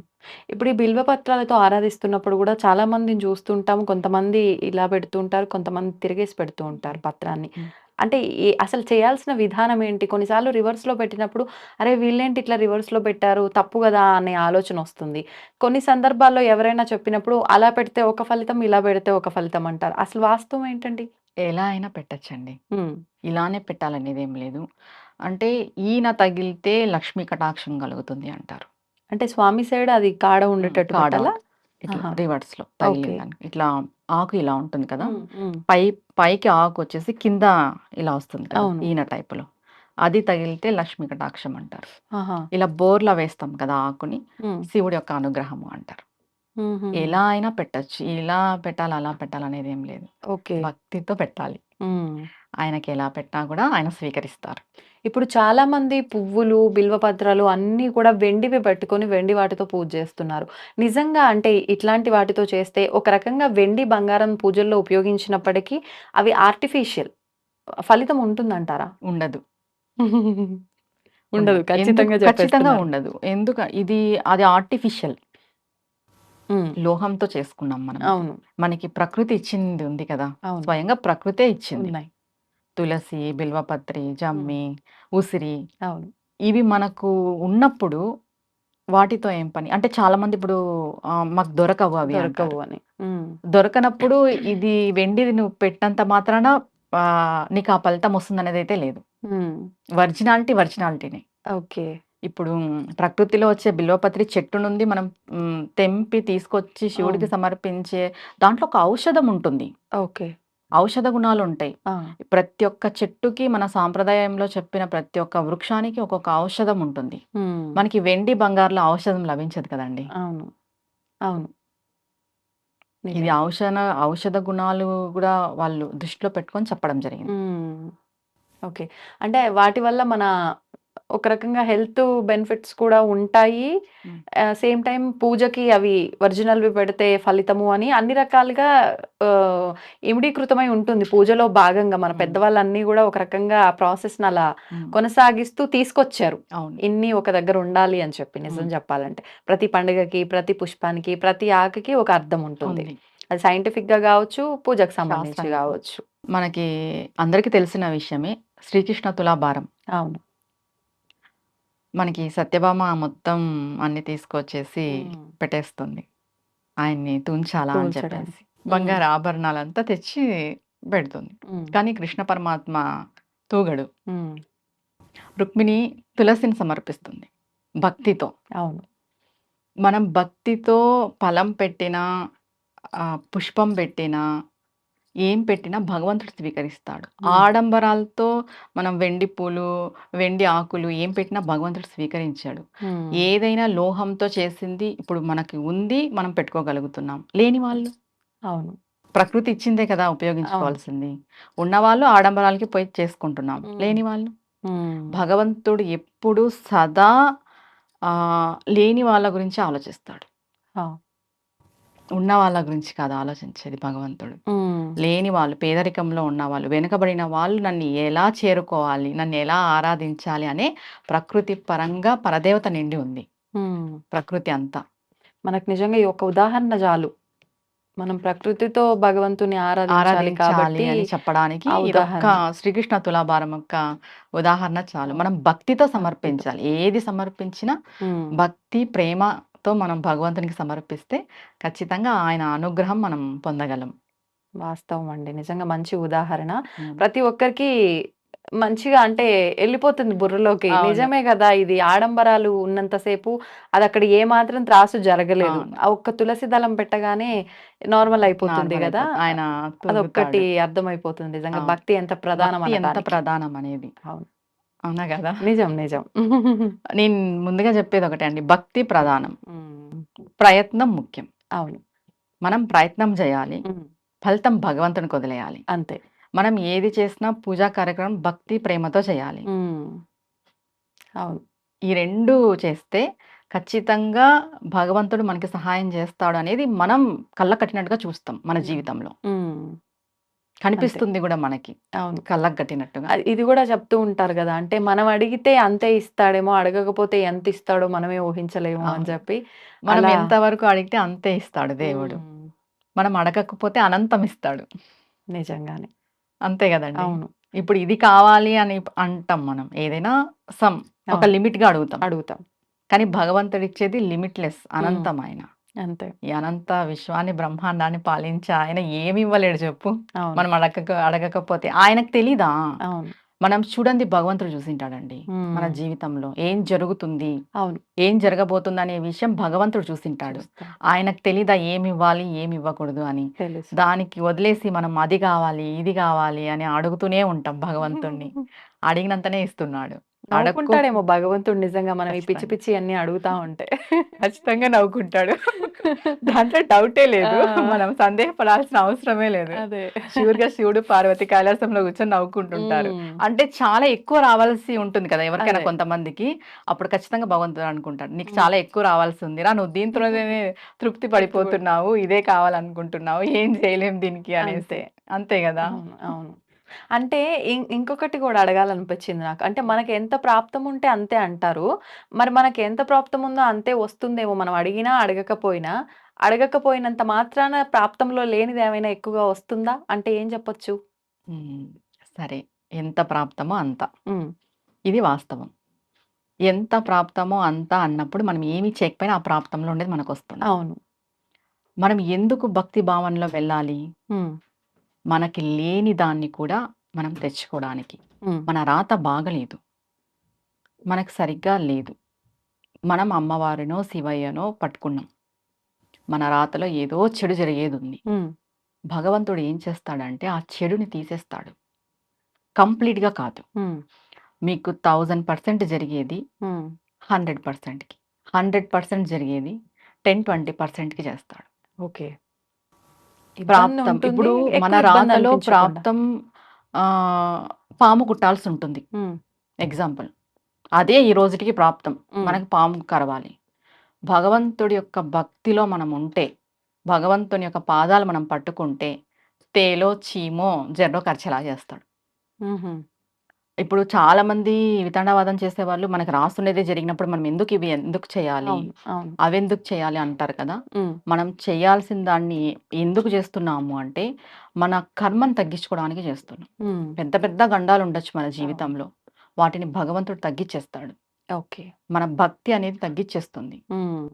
ఇప్పుడు ఈ బిల్వ పత్రాలతో ఆరాధిస్తున్నప్పుడు గూడా చాలా మందిని చూస్తుంటాము. కొంతమంది ఇలా పెడుతూ ఉంటారు. కొంతమంది తిరిగేసి పెడుతూ ఉంటారు పత్రాన్ని. హ్మ్. అంటే అసలు చేయాల్సిన విధానం ఏంటి? కొన్నిసార్లు రివర్స్‌లో పెట్టినప్పుడు అరే! వీళ్ళేంటి ఇట్లా రివర్స్‌లో పెట్టారు తప్పు గదా! అనే ఆలోచనొస్తుంది. కొన్ని సందర్భాల్లో ఎవరైనా చెప్పినప్పుడు అలా పెడితే ఒక ఫలితం, ఇలా పెడితే ఒక ఫలితం అంటారు. అసలు వాస్తవం ఏంటండి? ఎలా అయినా పెట్టొచ్చండి. హ్మ్. ఇలానే పెట్టాలనేదేం లేదు. అంటే ఈన తగిలితే లక్ష్మీ కటాక్షం కలుగుతుంది అంటారు. అంటే స్వామి సైడ్ అది కాడ ఉండేటట్టు కాడ పెట్టాలా? ఇట్లా ఆహా! రివర్స్‌లో ఓకే. తగిలిందానికి. ఇట్లా ఆకు ఇలా ఉంటుంది కదా! హ్మ్. హ్మ్. పై పైకి ఆకొచ్చేసి కింద ఇలా వస్తుంది కదా! అవును. ఈన టైపులో. అది తగిలితే లక్ష్మీ కటాక్షం అంటారు. ఆహా! ఇలా బోర్లా వేస్తాం కదా ఆకుని, హ్మ్. శివుడి యొక్క అనుగ్రహము అంటారు. హుహుహు. ఎలా అయినా పెట్టొచ్చు. ఇలా పెట్టాలి, అలా పెట్టాలనేదేం లేదు. ఓకే. భక్తితో పెట్టాలి. హ్మ్. ఆయనకి ఎలా పెట్టినా కూడా ఆయన స్వీకరిస్తారు. ఇప్పుడు చాలామంది పువ్వులు, బిల్వపత్రాలు అన్నీ కూడా వెండివి పట్టుకొని వెండి వాటితో పూజ చేస్తున్నారు. నిజంగా అంటే ఇట్లాంటి వాటితో చేస్తే ఒక రకంగా వెండి, బంగారం పూజల్లో ఉపయోగించినప్పటికీ అవి ఆర్టిఫిషియల్. ఫలితం ఉంటుందంటారా? ఉండదు. ఉండదు. ఉండదు. ఎందుకు? ఖచ్చితంగా ఖచ్చితంగా చెప్పేస్తున్నారు. ఉండదు. అది ఆర్టిఫిషియల్. హ్మ్. లోహంతో చేసుకున్నాం మనం. అవును. మనకి ప్రకృతి ఇచ్చింది ఉంది కదా! అవును. స్వయంగా ప్రకృతే ఇచ్చింది. ఉన్నాయి. తులసి, బిల్వపత్రి, హ్మ్. జమ్మి, ఉసిరి అవును. ఇవి మనకు ఉన్నప్పుడు వాటితో ఏం పని? అంటే చాలామంది ఇప్పుడు మాకు దొరకవు అవి దొరకవు అంటారు. అని. హ్మ్. దొరకనప్పుడు ఇది వెండిది నువ్వు పెట్టినంత మాత్రాన నీకు ఆ ఫలితం వస్తుందనేదైతే లేదు. హ్మ్. ఒరిజినాలిటీనే. ఓకే. ఇప్పుడు ప్రకృతిలో వచ్చే బిల్వపత్రి చెట్టు నుండి మనం తెంపి తీసుకొచ్చి శివుడికి అవును. సమర్పించే దాంట్లో ఒక ఔషధం ఉంటుంది. ఓకే. ఔషధ గుణాలుంటాయి. ఆ! ప్రతి ఒక్క చెట్టుకి మన సాంప్రదాయంలో చెప్పిన ప్రతి ఒక్క వృక్షానికి ఒక్కొక్క ఔషధం ఉంటుంది. హ్మ్. మనకి వెండి, బంగారులో ఔషధం లభించదు కదండీ! అవును. అవును. ఇది నిజమే. ఔషధ గుణాలు గూడా వాళ్ళు దృష్టిలో పెట్టుకొని చెప్పడం జరిగింది. హ్మ్. ఓకే. అంటే వాటి వల్ల మన ఒక రకంగా హెల్త్ బెనిఫిట్స్ కూడా ఉంటాయి. హ్మ్. సేమ్ టైమ్ పూజకి అవి ఒరిజినల్‌వి పెడితే ఫలితము అని అన్ని రకాలుగా ఆహ్, ఇమిడీకృతమై ఉంటుంది. పూజలో భాగంగా మన హ్మ్. పెద్దవాళ్ళన్నీ గూడా ఒక రకంగా ఆ ప్రాసెస్‌ని అలా హ్మ్. కొనసాగిస్తూ తీసుకొచ్చారు. అవును. ఇన్ని ఒక దగ్గర ఉండాలి అని చెప్పి నిజం హ్మ్. చెప్పాలంటే. ప్రతి పండుగకి, ప్రతి పుష్పానికి, ప్రతి ఆకుకి ఒక అర్థం ఉంటుంది. ఉంది. అది సైంటిఫిక్‌గా గావచ్చు, పూజకు సంబంధించి శాస్త్రంగా గావచ్చు. మనకి అందరికీ తెలిసిన విషయమే. శ్రీకృష్ణ తులాభారం. అవును. మనకి సత్యభామ మొత్తం అన్నీ తీసుకొచ్చేసి హ్మ్. పెట్టేస్తుంది. ఆయన్ని తుంచాలా అని చెప్పేసి. తూల్చడానికి. హ్మ్. బంగారు ఆభరణాలంతా తెచ్చి పెడుతుంది. హ్మ్. కానీ కృష్ణ పరమాత్మ తూగడు. హ్మ్. రుక్మిణి తులసిని సమర్పిస్తుంది భక్తితో. అవును. మనం భక్తితో ఫలం పెట్టినా, పుష్పం పెట్టినా, ఏం పెట్టినా భగవంతుడు స్వీకరిస్తాడు. హ్మ్. ఆడంబరాలతో మనం వెండి పూలు, వెండి ఆకులు ఏం పెట్టినా భగవంతుడు స్వీకరించాడు. హ్మ్. ఏదైనా లోహంతో చేసింది ఇప్పుడు మనకి ఉంది, మనం పెట్టుకోగలుగుతున్నాం. లేని వాళ్ళు అవును. ప్రకృతి ఇచ్చిందే కదా అవును. ఉపయోగించుకోవాల్సింది. ఉన్నవాళ్ళు ఆడంబరాలకి పోయి చేసుకుంటున్నాం. హ్మ్. లేని వాళ్ళు హ్మ్. భగవంతుడు ఎప్పుడు సదా లేని వాళ్ళ గురించి ఆలోచిస్తాడు. ఆ! ఉన్న వాళ్ళ గురించి కాదు ఆలోచించేది భగవంతుడు. హ్మ్. లేని వాళ్ళు, పేదరికంలో ఉన్నవాళ్ళు, వెనుకబడిన వాళ్ళు నన్ను ఎలా చేరుకోవాలి, నన్ను ఎలా ఆరాధించాలి అనే ప్రకృతి పరంగా పరదేవత నిండి ఉంది. హ్మ్. ప్రకృతి అంతా. మనకు నిజంగా ఈ ఒక్క ఉదాహరణ చాలు. మనం ప్రకృతితో భగవంతుని ఆరాధించాలి ఆరాధించాలి కాబట్టి అని చెప్పడానికి ఆ ఇదొక్క ఉదాహరణ. శ్రీకృష్ణ తులాభారం యొక్క ఉదాహరణ చాలు. మనం భక్తితో భక్తితో. సమర్పించాలి. ఏది సమర్పించినా హ్మ్. భక్తి, ప్రేమతో మనం భగవంతునికి సమర్పిస్తే ఖచ్చితంగా ఆయన అనుగ్రహం మనం పొందగలం. వాస్తవం అండి. నిజంగా మంచి ఉదాహరణ. అవును. ప్రతి ఒక్కరికి మంచిగా అంటే ఎళ్ళిపోతుంది బుర్రలోకి. అవును. నిజమే గదా! ఇది ఆడంబరాలు ఉన్నంత సేపు అదక్కడ ఏమాత్రం త్రాసు జరగలేదు. అవును. ఆ ఒక్క తులసి దళం పెట్టగానే నార్మల్ అయిపోతుంది నార్మల్ గదా! అయిపోతుంది. ఆయన అదొక్కటి తూగుతాడు. అర్థమైపోతుంది. నిజంగా అవును. భక్తి ఎంత ప్రధానం భక్తి ఎంత అనటానికి. ప్రధానం అనేది. అవును. అవునా గదా! నిజం. నిజం. నేను ముందుగా చెప్పేదొకటే అండి. భక్తి ప్రధానం. హ్మ్. ప్రయత్నం ముఖ్యం. అవును. మనం ప్రయత్నం జేయాలి. హ్మ్. ఫలితం భగవంతునికి వదిలేయాలి. అంతే. మనం ఏది చేసినా పూజా కార్యక్రమం భక్తి, ప్రేమతో చేయాలి. హ్మ్. అవును. ఈ 2 చేస్తే ఖచ్చితంగా భగవంతుడు మనకి సహాయం చేస్తాడు అనేది మనం కళ్ళ కట్టినట్టుగా చూస్తాం మన హ్మ్. జీవితంలో. హ్మ్. కనిపిస్తుంది కూడా మనకి అవును. కళ్ళకు కట్టినట్టుగా. ఇది కూడా చెప్తూ ఉంటారు కదా! అంటే మనం అడిగితే అంతే ఇస్తాడేమో, అడగకపోతే ఎంత ఇస్తాడో మనమే ఊహించలేము అని అవును. చెప్పి మనం అలా ఎంతవరకు అడిగితే అంతే ఇస్తాడు దేవుడు. హ్మ్. మనం అడగకపోతే అనంతం ఇస్తాడు. నిజంగానే. అంతే గదండీ! అవును. ఇప్పుడు ఇది కావాలి అని అంటాం మనం. ఏదైనా ఒక అవును. లిమిట్‌గా అడుగుతాం. అడుగుతాం. కానీ భగవంతుడిచ్చేది లిమిట్‌లెస్ హ్మ్. అనంతం ఆయన. అంతే. ఈ అనంత విశ్వాన్ని, బ్రహ్మాండాన్ని పాలించే ఆయన ఏమి ఇవ్వలేడు చెప్పు? అవును. మనం అడగకపోతే. ఆయనకు తెలీదా? అవును. మనం చూడంది భగవంతుడు చూసింటాడండి. మన హ్మ్. జీవితంలో ఏం జరుగుతుంది? అవును. ఏం జరగబోతుందనే విషయం భగవంతుడు చూసింటాడు. చూస్తాం. ఆయనకు తెలీదా ఏమివ్వాలి, ఏమివ్వకూడదు అని. తెలుసు. దానికి వదిలేసి మనం అది కావాలి, ఇది కావాలి అని అడుగుతూనే ఉంటాం భగవంతుడిని. అడిగినంతనే ఇస్తున్నాడు. అడక్కో నవ్వుకుంటాడేమో భగవంతుడు నిజంగా మనం ఈ పిచ్చి ఖచ్చితంగా. పిచ్చి అన్నీ అడుగుతా ఉంటే. ఖచ్చితంగా నవ్వుకుంటాడు. దాంట్లో డౌటే ఆ! లేదు. మనం సందేహపడాల్సిన అవసరమే లేదు. అదే. శివుడు, పార్వతి కైలాసంలో కూర్చొని నవ్వుకుంటుంటారు. హ్మ్. అంటే చాలా ఎక్కువ రావాల్సి ఉంటుంది కదా! ఎవరికైనా అదే. కొంతమందికి. అప్పుడు ఖచ్చితంగా భగవంతుడు అనుకుంటాడు. నీకు హ్మ్. చాలా ఎక్కువ రావాల్సి ఉందిరా. నువ్వు దీంట్లోనే తృప్తి పడిపోతున్నావు. ఇదే కావాలనుకుంటున్నావు. ఏం చేయలేం దీనికి అనేసి. అంతే. అంతే గదా! అవును. అవును. అంటే ఇంకొకటి గూడా అడగాలనిపించింది నాకు. అంటే మనకి ఎంత ప్రాప్తం ఉంటే అంతే అంటారు. మరి మనకి ఎంత ప్రాప్తం ఉందో అంతే వస్తుందేమో మనం అడిగినా, అడగకపోయినా. అడగకపోయినంత మాత్రాన ప్రాప్తంలో లేనిది ఏమైనా ఎక్కువగా వస్తుందా? అంటే ఏం చెప్పొచ్చు? హ్మ్. సరే. ఎంత ప్రాప్తమో అంత. హ్మ్. ఇది వాస్తవం. ఎంత ప్రాప్తమో అంత అన్నప్పుడు మనం ఏమి చేయకపోయినా ఆ ప్రాప్తంలో ఉండేది మనకొస్తుంది. అవును. మనం ఎందుకు భక్తి భావనలో వెళ్ళాలి? హ్మ్. మనకి లేని దాన్ని కూడా మనం తెచ్చుకోవడానికి. హ్మ్. మన రాత బాగలేదు. మనకు సరిగ్గా లేదు. మనం అమ్మవారినో, శివయ్యనో పట్టుకున్నాం. మన రాతలో ఏదో చెడు జరిగేదుంది. హ్మ్. భగవంతుడు ఏం చేస్తాడంటే ఆ చెడుని తీసేస్తాడు. కంప్లీట్‌గా కాదు. హ్మ్. మీకు 1000% జరిగేది హ్మ్. 100%కి. 100% జరిగేది 10, 20%కి చేస్తాడు. ఓకే. ప్రాప్తం. ఇబ్బందుంటుంది. ఇప్పుడు మన ఎక్కువ రాతలో ఇబ్బందనిపించకుండా. ప్రాప్తం పాము కుట్టాల్సుంటుంది. హ్మ్. ఎగ్జాంపుల్. అదే ఈ రోజుటికి ప్రాప్తం. హ్మ్. మనకు పాము కరవాలి. భగవంతుడి యొక్క భక్తిలో మనం ఉంటే, భగవంతుని యొక్క పాదాలు మనం పట్టుకుంటే, తేలో, చీమో, జర్రో కరిచేలా చేస్తాడు. హుహు. ఇప్పుడు చాలామంది వితండవాదం చేసేవాళ్ళు మనకు రాసుండేదే జరిగినప్పుడు మనం ఇవి ఎందుకు చేయాలి? అవును. అవును. అవెందుకు చేయాలి అంటారు కదా! హ్మ్. మనం చేయాల్సిన దాన్ని ఎందుకు చేస్తున్నాము అంటే, మన కర్మను తగ్గించుకోవడానికి చేస్తున్నాం. హ్మ్. పెద్ద పెద్ద గండాలుండొచ్చు మన అవును. జీవితంలో. వాటిని భగవంతుడు తగ్గిచ్చేస్తాడు. ఓకే. మన భక్తి అనేది తగ్గిచ్చేస్తుంది. హ్మ్.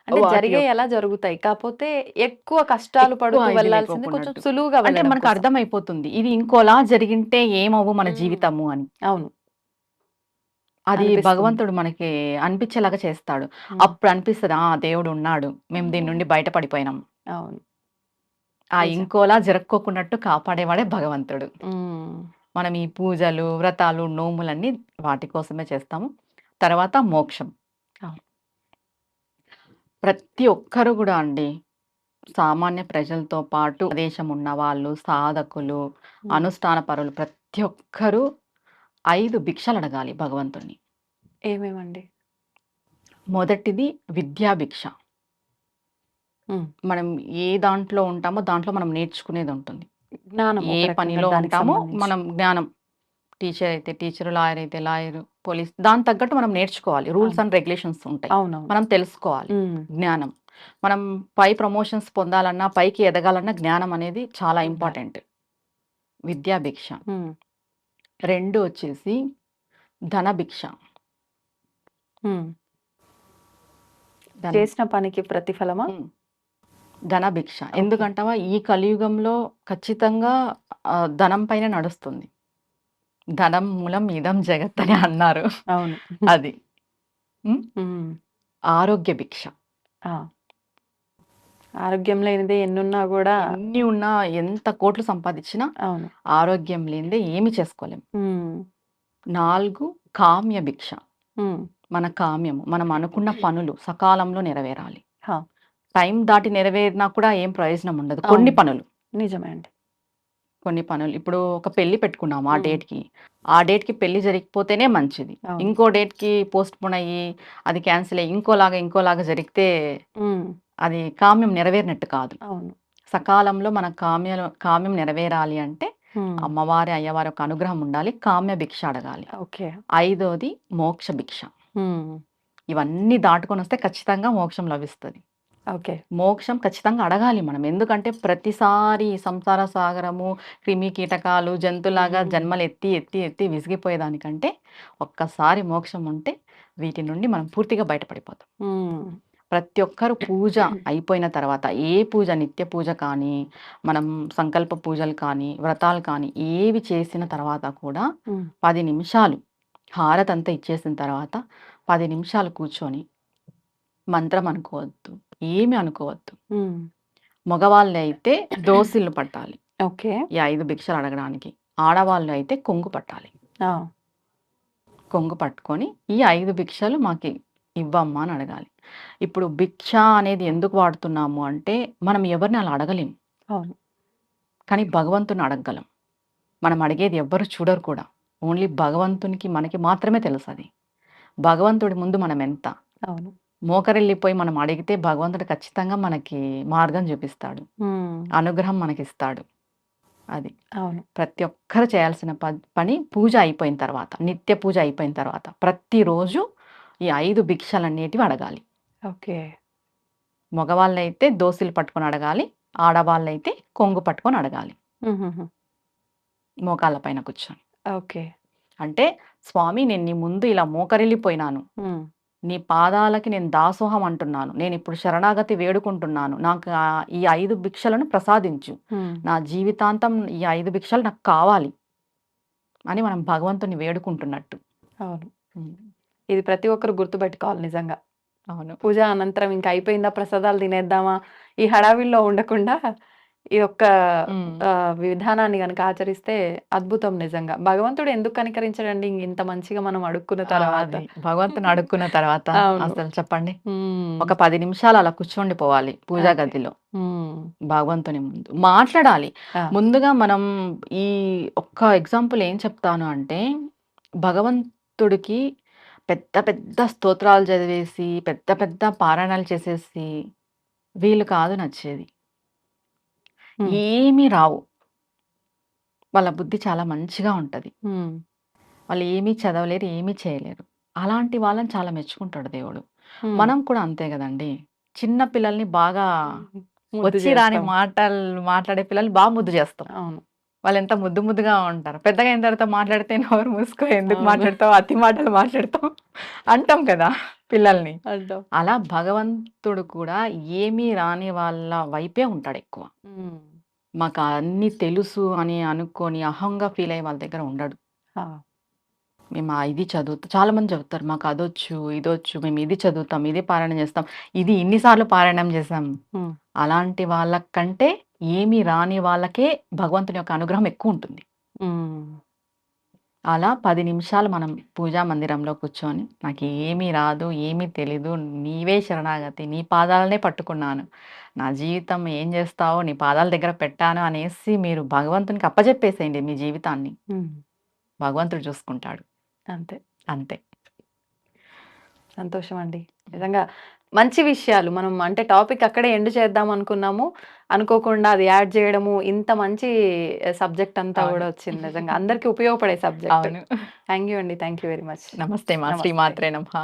అంటే వాటి జరిగాయి యొక్క ఎలా జరుగుతాయి. కాపోతే ఎక్కువ కష్టాలు ఎక్కువ పడుతూ ఇది వెళ్ళాల్సింది కొంచెం లేకోకున్నట్టు. సులువుగా అంటే వెళ్ళడం మనకు కోసం. అర్థమైపోతుంది. ఇది ఇంకోలా జరిగింటే ఏమవ్వు మన హ్మ్. జీవితము అని. అవును. అది అనిపిస్తుంది. భగవంతుడు మనకి అనిపించేలాగా చేస్తాడు. హ్మ్. అప్పుడు అనిపిస్తది. ఆ! దేవుడున్నాడు. మేము దీని నుండి బయట పడిపోయినాం. అవును. ఆ నిజం. ఇంకోలా జరక్కోకున్నట్టు కాపాడేవాడే భగవంతుడు. హ్మ్. మనం ఈ పూజలు, వ్రతాలు, నోములన్నీ వాటి కోసమే చేస్తాము. తర్వాత మోక్షం. అవును. ప్రతి ఒక్కరు గూడా అండి సామాన్య ప్రజలతో పాటు దేశం ఉన్నవాళ్ళు, సాధకులు, హ్మ్. అనుష్ఠాన పరులు ప్రతి ఒక్కరూ 5 భిక్షలడగాలి భగవంతుడిని. ఏమేమండి? మొదటిది విద్యా భిక్ష. హ్మ్. మనం ఏ దాంట్లో ఉంటామో దాంట్లో మనం నేర్చుకునేదుంటుంది. జ్ఞానం ఏ ఒక రకంగా పనిలో దానికి ఉంటామో సంబంధించి. మనం జ్ఞానం టీచర్ అయితే టీచరు, లాయర్ అయితే లాయరు, పోలీస్ దానికి తగ్గట్టు మనం నేర్చుకోవాలి. రూల్స్ అవును. అండ్ రెగ్యులేషన్స్ ఉంటాయి. అవునవును. మనం తెలుసుకోవాలి. హ్మ్. జ్ఞానం. మనం పై ప్రమోషన్స్ పొందాలన్నా, పైకి ఎదగాలన్నా జ్ఞానం అనేది చాలా ఉండాలి. ఇంపార్టెంట్. విద్యా భిక్ష. హ్మ్. 2 వచ్చేసి ధన భిక్ష. హ్మ్. ధనం. చేసిన పనికి ప్రతిఫలమా? హ్మ్. ధన భిక్ష. ఓకే. ఎందుకంటావా ఈ కలియుగంలో ఖచ్చితంగా ధనం పైన నడుస్తుంది. ధనం మూలం ఇదం జగత్ అని అన్నారు. అవును. అది. హ్మ్. హ్మ్. ఆరోగ్య భిక్ష. ఆ! ఆరోగ్యం లేనిదే ఎన్నున్నా గూడా ఎన్ని ఉన్నా, ఎంత కోట్లు సంపాదిచ్చినా అవును. ఆరోగ్యం లేనిదే ఏమి చేసుకోలేం. హ్మ్. 4 కామ్య భిక్ష. హ్మ్. మన కామ్యము. మనం అనుకున్న పనులు సకాలంలో నెరవేరాలి. హా! టైం దాటి నెరవేరినా కూడా ఏం ప్రయోజనం ఉండదు. కొన్ని అవును. పనులు. నిజమే అండి. కొన్ని పనులు. ఇప్పుడు ఒక పెళ్లి పెట్టుకున్నాము ఆ హ్మ్. డేట్‌కి. ఆ డేట్‌కి పెళ్లి జరిగిపోతేనే మంచిది. అవును. ఇంకో డేట్‌కి పోస్ట్‌పోన్ అయ్యి, అది క్యాన్సిల్ అయ్యి ఇంకోలాగా జరిగితే హ్మ్. అది కామ్యం నెరవేరినట్టు కాదు. అవును. సకాలంలో మన కామ్యం నెరవేరాలి అంటే అమ్మవారి అయ్యవారి యొక్క అనుగ్రహం ఉండాలి, కామ్య భిక్ష అడగాలి. ఓకే. 5వది మోక్ష భిక్ష. ఇవన్నీ దాటుకొని వస్తే ఖచ్చితంగా మోక్షం లభిస్తుంది. ఓకే. మోక్షం ఖచ్చితంగా అడగాలి మనం. ఎందుకంటే ప్రతిసారి సంసార సాగరము, క్రిమి కీటకాలు, జంతులాగా జన్మలు ఎత్తి ఎత్తి ఎత్తి విసిగిపోయేదానికంటే ఒక్కసారి మోక్షం ఉంటే వీటి నుండి మనం పూర్తిగా బయటపడిపోతాం. ప్రతి ఒక్కరు పూజ అయిపోయిన తర్వాత, ఏ పూజ నిత్య పూజ కానీ, మనం సంకల్ప పూజలు కానీ, వ్రతాలు కానీ ఏవి చేసిన తర్వాత కూడా 10 నిమిషాలు హారతి అంతా ఇచ్చేసిన తర్వాత 10 నిమిషాలు కూర్చొని మంత్రం అనుకోవద్దు, ఏమి అనుకోవద్దు. మగవాళ్ళు అయితే దోసిళ్ళు పట్టాలి ఓకే. ఈ 5 భిక్షలు అడగడానికి. ఆడవాళ్ళు అయితే కొంగు పట్టాలి. కొంగు పట్టుకొని ఈ 5 భిక్షలు మాకు ఇవ్వమ్మా అని అడగాలి. ఇప్పుడు భిక్ష అనేది ఎందుకు వాడుతున్నాము అంటే మనం ఎవరిని అలా అడగలేము, అవును. కానీ భగవంతుని అడగగలం. మనం అడిగేది ఎవ్వరు చూడరు కూడా, ఓన్లీ భగవంతునికి మనకి మాత్రమే తెలుసు. అది భగవంతుడి ముందు మనం ఎంత. అవును. మోకరిల్లిపోయి మనం అడిగితే భగవంతుడు ఖచ్చితంగా మనకి మార్గం చూపిస్తాడు, అనుగ్రహం మనకిస్తాడు. అది అవును. ప్రతి ఒక్కరు చేయాల్సిన పని పూజ అయిపోయిన తర్వాత, నిత్య పూజ అయిపోయిన తర్వాత ప్రతిరోజు ఈ 5 భిక్షలన్నిటివి అడగాలి. ఓకే. మగవాళ్ళైతే దోసిలు పట్టుకొని అడగాలి, ఆడవాళ్ళైతే కొంగు పట్టుకొని అడగాలి, మోకాళ్ళ పైన కూర్చొని. ఓకే. అంటే స్వామి, నేను నీ ముందు ఇలా మోకరిల్లిపోయినాను, నీ పాదాలకి నేను దాసోహం అంటున్నాను, నేను ఇప్పుడు శరణాగతి వేడుకుంటున్నాను, నాకు ఈ 5 భిక్షలను ప్రసాదించు, నా జీవితాంతం ఈ 5 భిక్షలు నాకు కావాలి అని మనం భగవంతుని వేడుకుంటున్నట్టు. అవును. ఇది ప్రతి ఒక్కరు గుర్తుపెట్టుకోవాలి నిజంగా. అవును. పూజ అనంతరం ఇంకా అయిపోయిందా, ప్రసాదాలు తినేద్దామా, ఈ హడావిల్లో ఉండకుండా ఈ యొక్క విధానాన్ని గనక ఆచరిస్తే అద్భుతం నిజంగా. భగవంతుడు ఎందుకు కనికరించడండి ఇంత మంచిగా మనం అడుక్కున్న తర్వాత? భగవంతుని అడుక్కున్న తర్వాత అవును. అసలు చెప్పండి, ఒక 10 నిమిషాలు అలా కూర్చోండిపోవాలి పూజా ఓకే. గదిలో భగవంతుని ముందు మాట్లాడాలి. ముందుగా మనం ఈ ఒక్క ఎగ్జాంపుల్ ఏం చెప్తాను అంటే, భగవంతుడికి పెద్ద పెద్ద స్తోత్రాలు చదివేసి పెద్ద పెద్ద పారాయణాలు చేసేసి వీళ్ళు కాదు నచ్చేది. ఏమీ రావు, వాళ్ళ బుద్ధి చాలా మంచిగా ఉంటది, వాళ్ళు ఏమీ చదవలేరు, ఏమీ చేయలేరు. అలాంటి వాళ్ళని చాలా మెచ్చుకుంటాడు దేవుడు. మనం కూడా అంతే కదండి. చిన్న పిల్లల్ని బాగా వచ్చి రాని మాటలు మాట్లాడే పిల్లల్ని బాగా ముద్దు చేస్తాం. అవును. వాళ్ళు ఎంత ముద్దు ముద్దుగా ఉంటారు. పెద్దగా అయిన తర్వాత మాట్లాడితే నోరు మూసుకో, ఎందుకు మాట్లాడతావు, అతి మాటలు మాట్లాడతావు అంటాం కదా పిల్లల్ని. అలా భగవంతుడు కూడా ఏమీ రాని వాళ్ళ వైపే ఉంటాడు ఎక్కువ. మాకు అన్ని తెలుసు అని అనుకొని అహంగా ఫీల్ అయ్యే వాళ్ళ దగ్గర ఉండడు. మేము ఇది చదువుతాం, చాలా మంది చెబుతారు మాకు అదొచ్చు ఇదొచ్చు, మేము ఇది చదువుతాం, ఇది పారాయణం చేస్తాం, ఇది ఇన్నిసార్లు పారాయణం చేస్తాం. అలాంటి వాళ్ళకంటే ఏమీ రాని వాళ్ళకే భగవంతుని యొక్క అనుగ్రహం ఎక్కువ ఉంటుంది. అలా 10 నిమిషాలు మనం పూజా మందిరంలో కూర్చొని, నాకు ఏమీ రాదు, ఏమీ తెలీదు, నీవే శరణాగతి, నీ పాదాలనే పట్టుకున్నాను, నా జీవితం ఏం చేస్తావో నీ పాదాల దగ్గర పెట్టాను అనేసి మీరు భగవంతునికి అప్పచెప్పేసేయండి మీ జీవితాన్ని. భగవంతుడు చూసుకుంటాడు. అంతే. అంతే. సంతోషం అండి. నిజంగా మంచి విషయాలు మనం అంటే టాపిక్ అక్కడే ఎండ్ చేద్దాం అనుకున్నాము, అనుకోకుండా అది యాడ్ చేయడము, ఇంత మంచి సబ్జెక్ట్ అంతా కూడా వచ్చింది. నిజంగా అందరికీ ఉపయోగపడే సబ్జెక్ట్. థ్యాంక్ యూ అండి. Thank you very much. నమస్తే మా శ్రీమాత్రే నమః.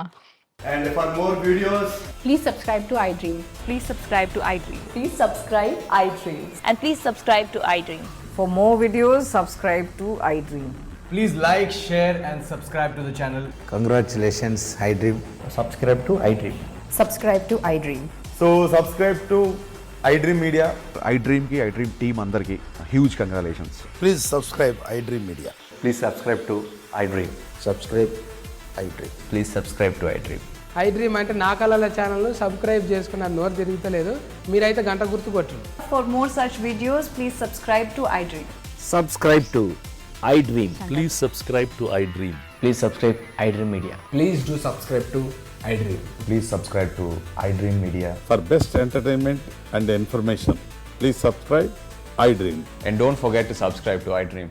And for more videos, please subscribe to iDream. Please subscribe to iDream. Please subscribe iDream. And please subscribe to iDream. For more videos, subscribe to iDream. please like, share and subscribe to the channel. Congratulations, iDream. Subscribe to iDream. Subscribe to iDream. So subscribe to iDream Media. iDream ki iDream team andarki huge congratulations. Please subscribe iDream Media. Please subscribe to iDream. Subscribe iDream. Please subscribe to iDream. iDream అంటే నా కళల channel subscribe చేసుకున్న నోరు తిరుగుతలేదు, మీరైతే గంట గుర్తు కొట్టండి. For more such videos, please subscribe to iDream. Subscribe to iDream. Please subscribe to iDream. Please subscribe iDream Media. Please do subscribe to iDream. Please subscribe to iDream Media. For best entertainment and information, please subscribe iDream. And don't forget to subscribe to iDream.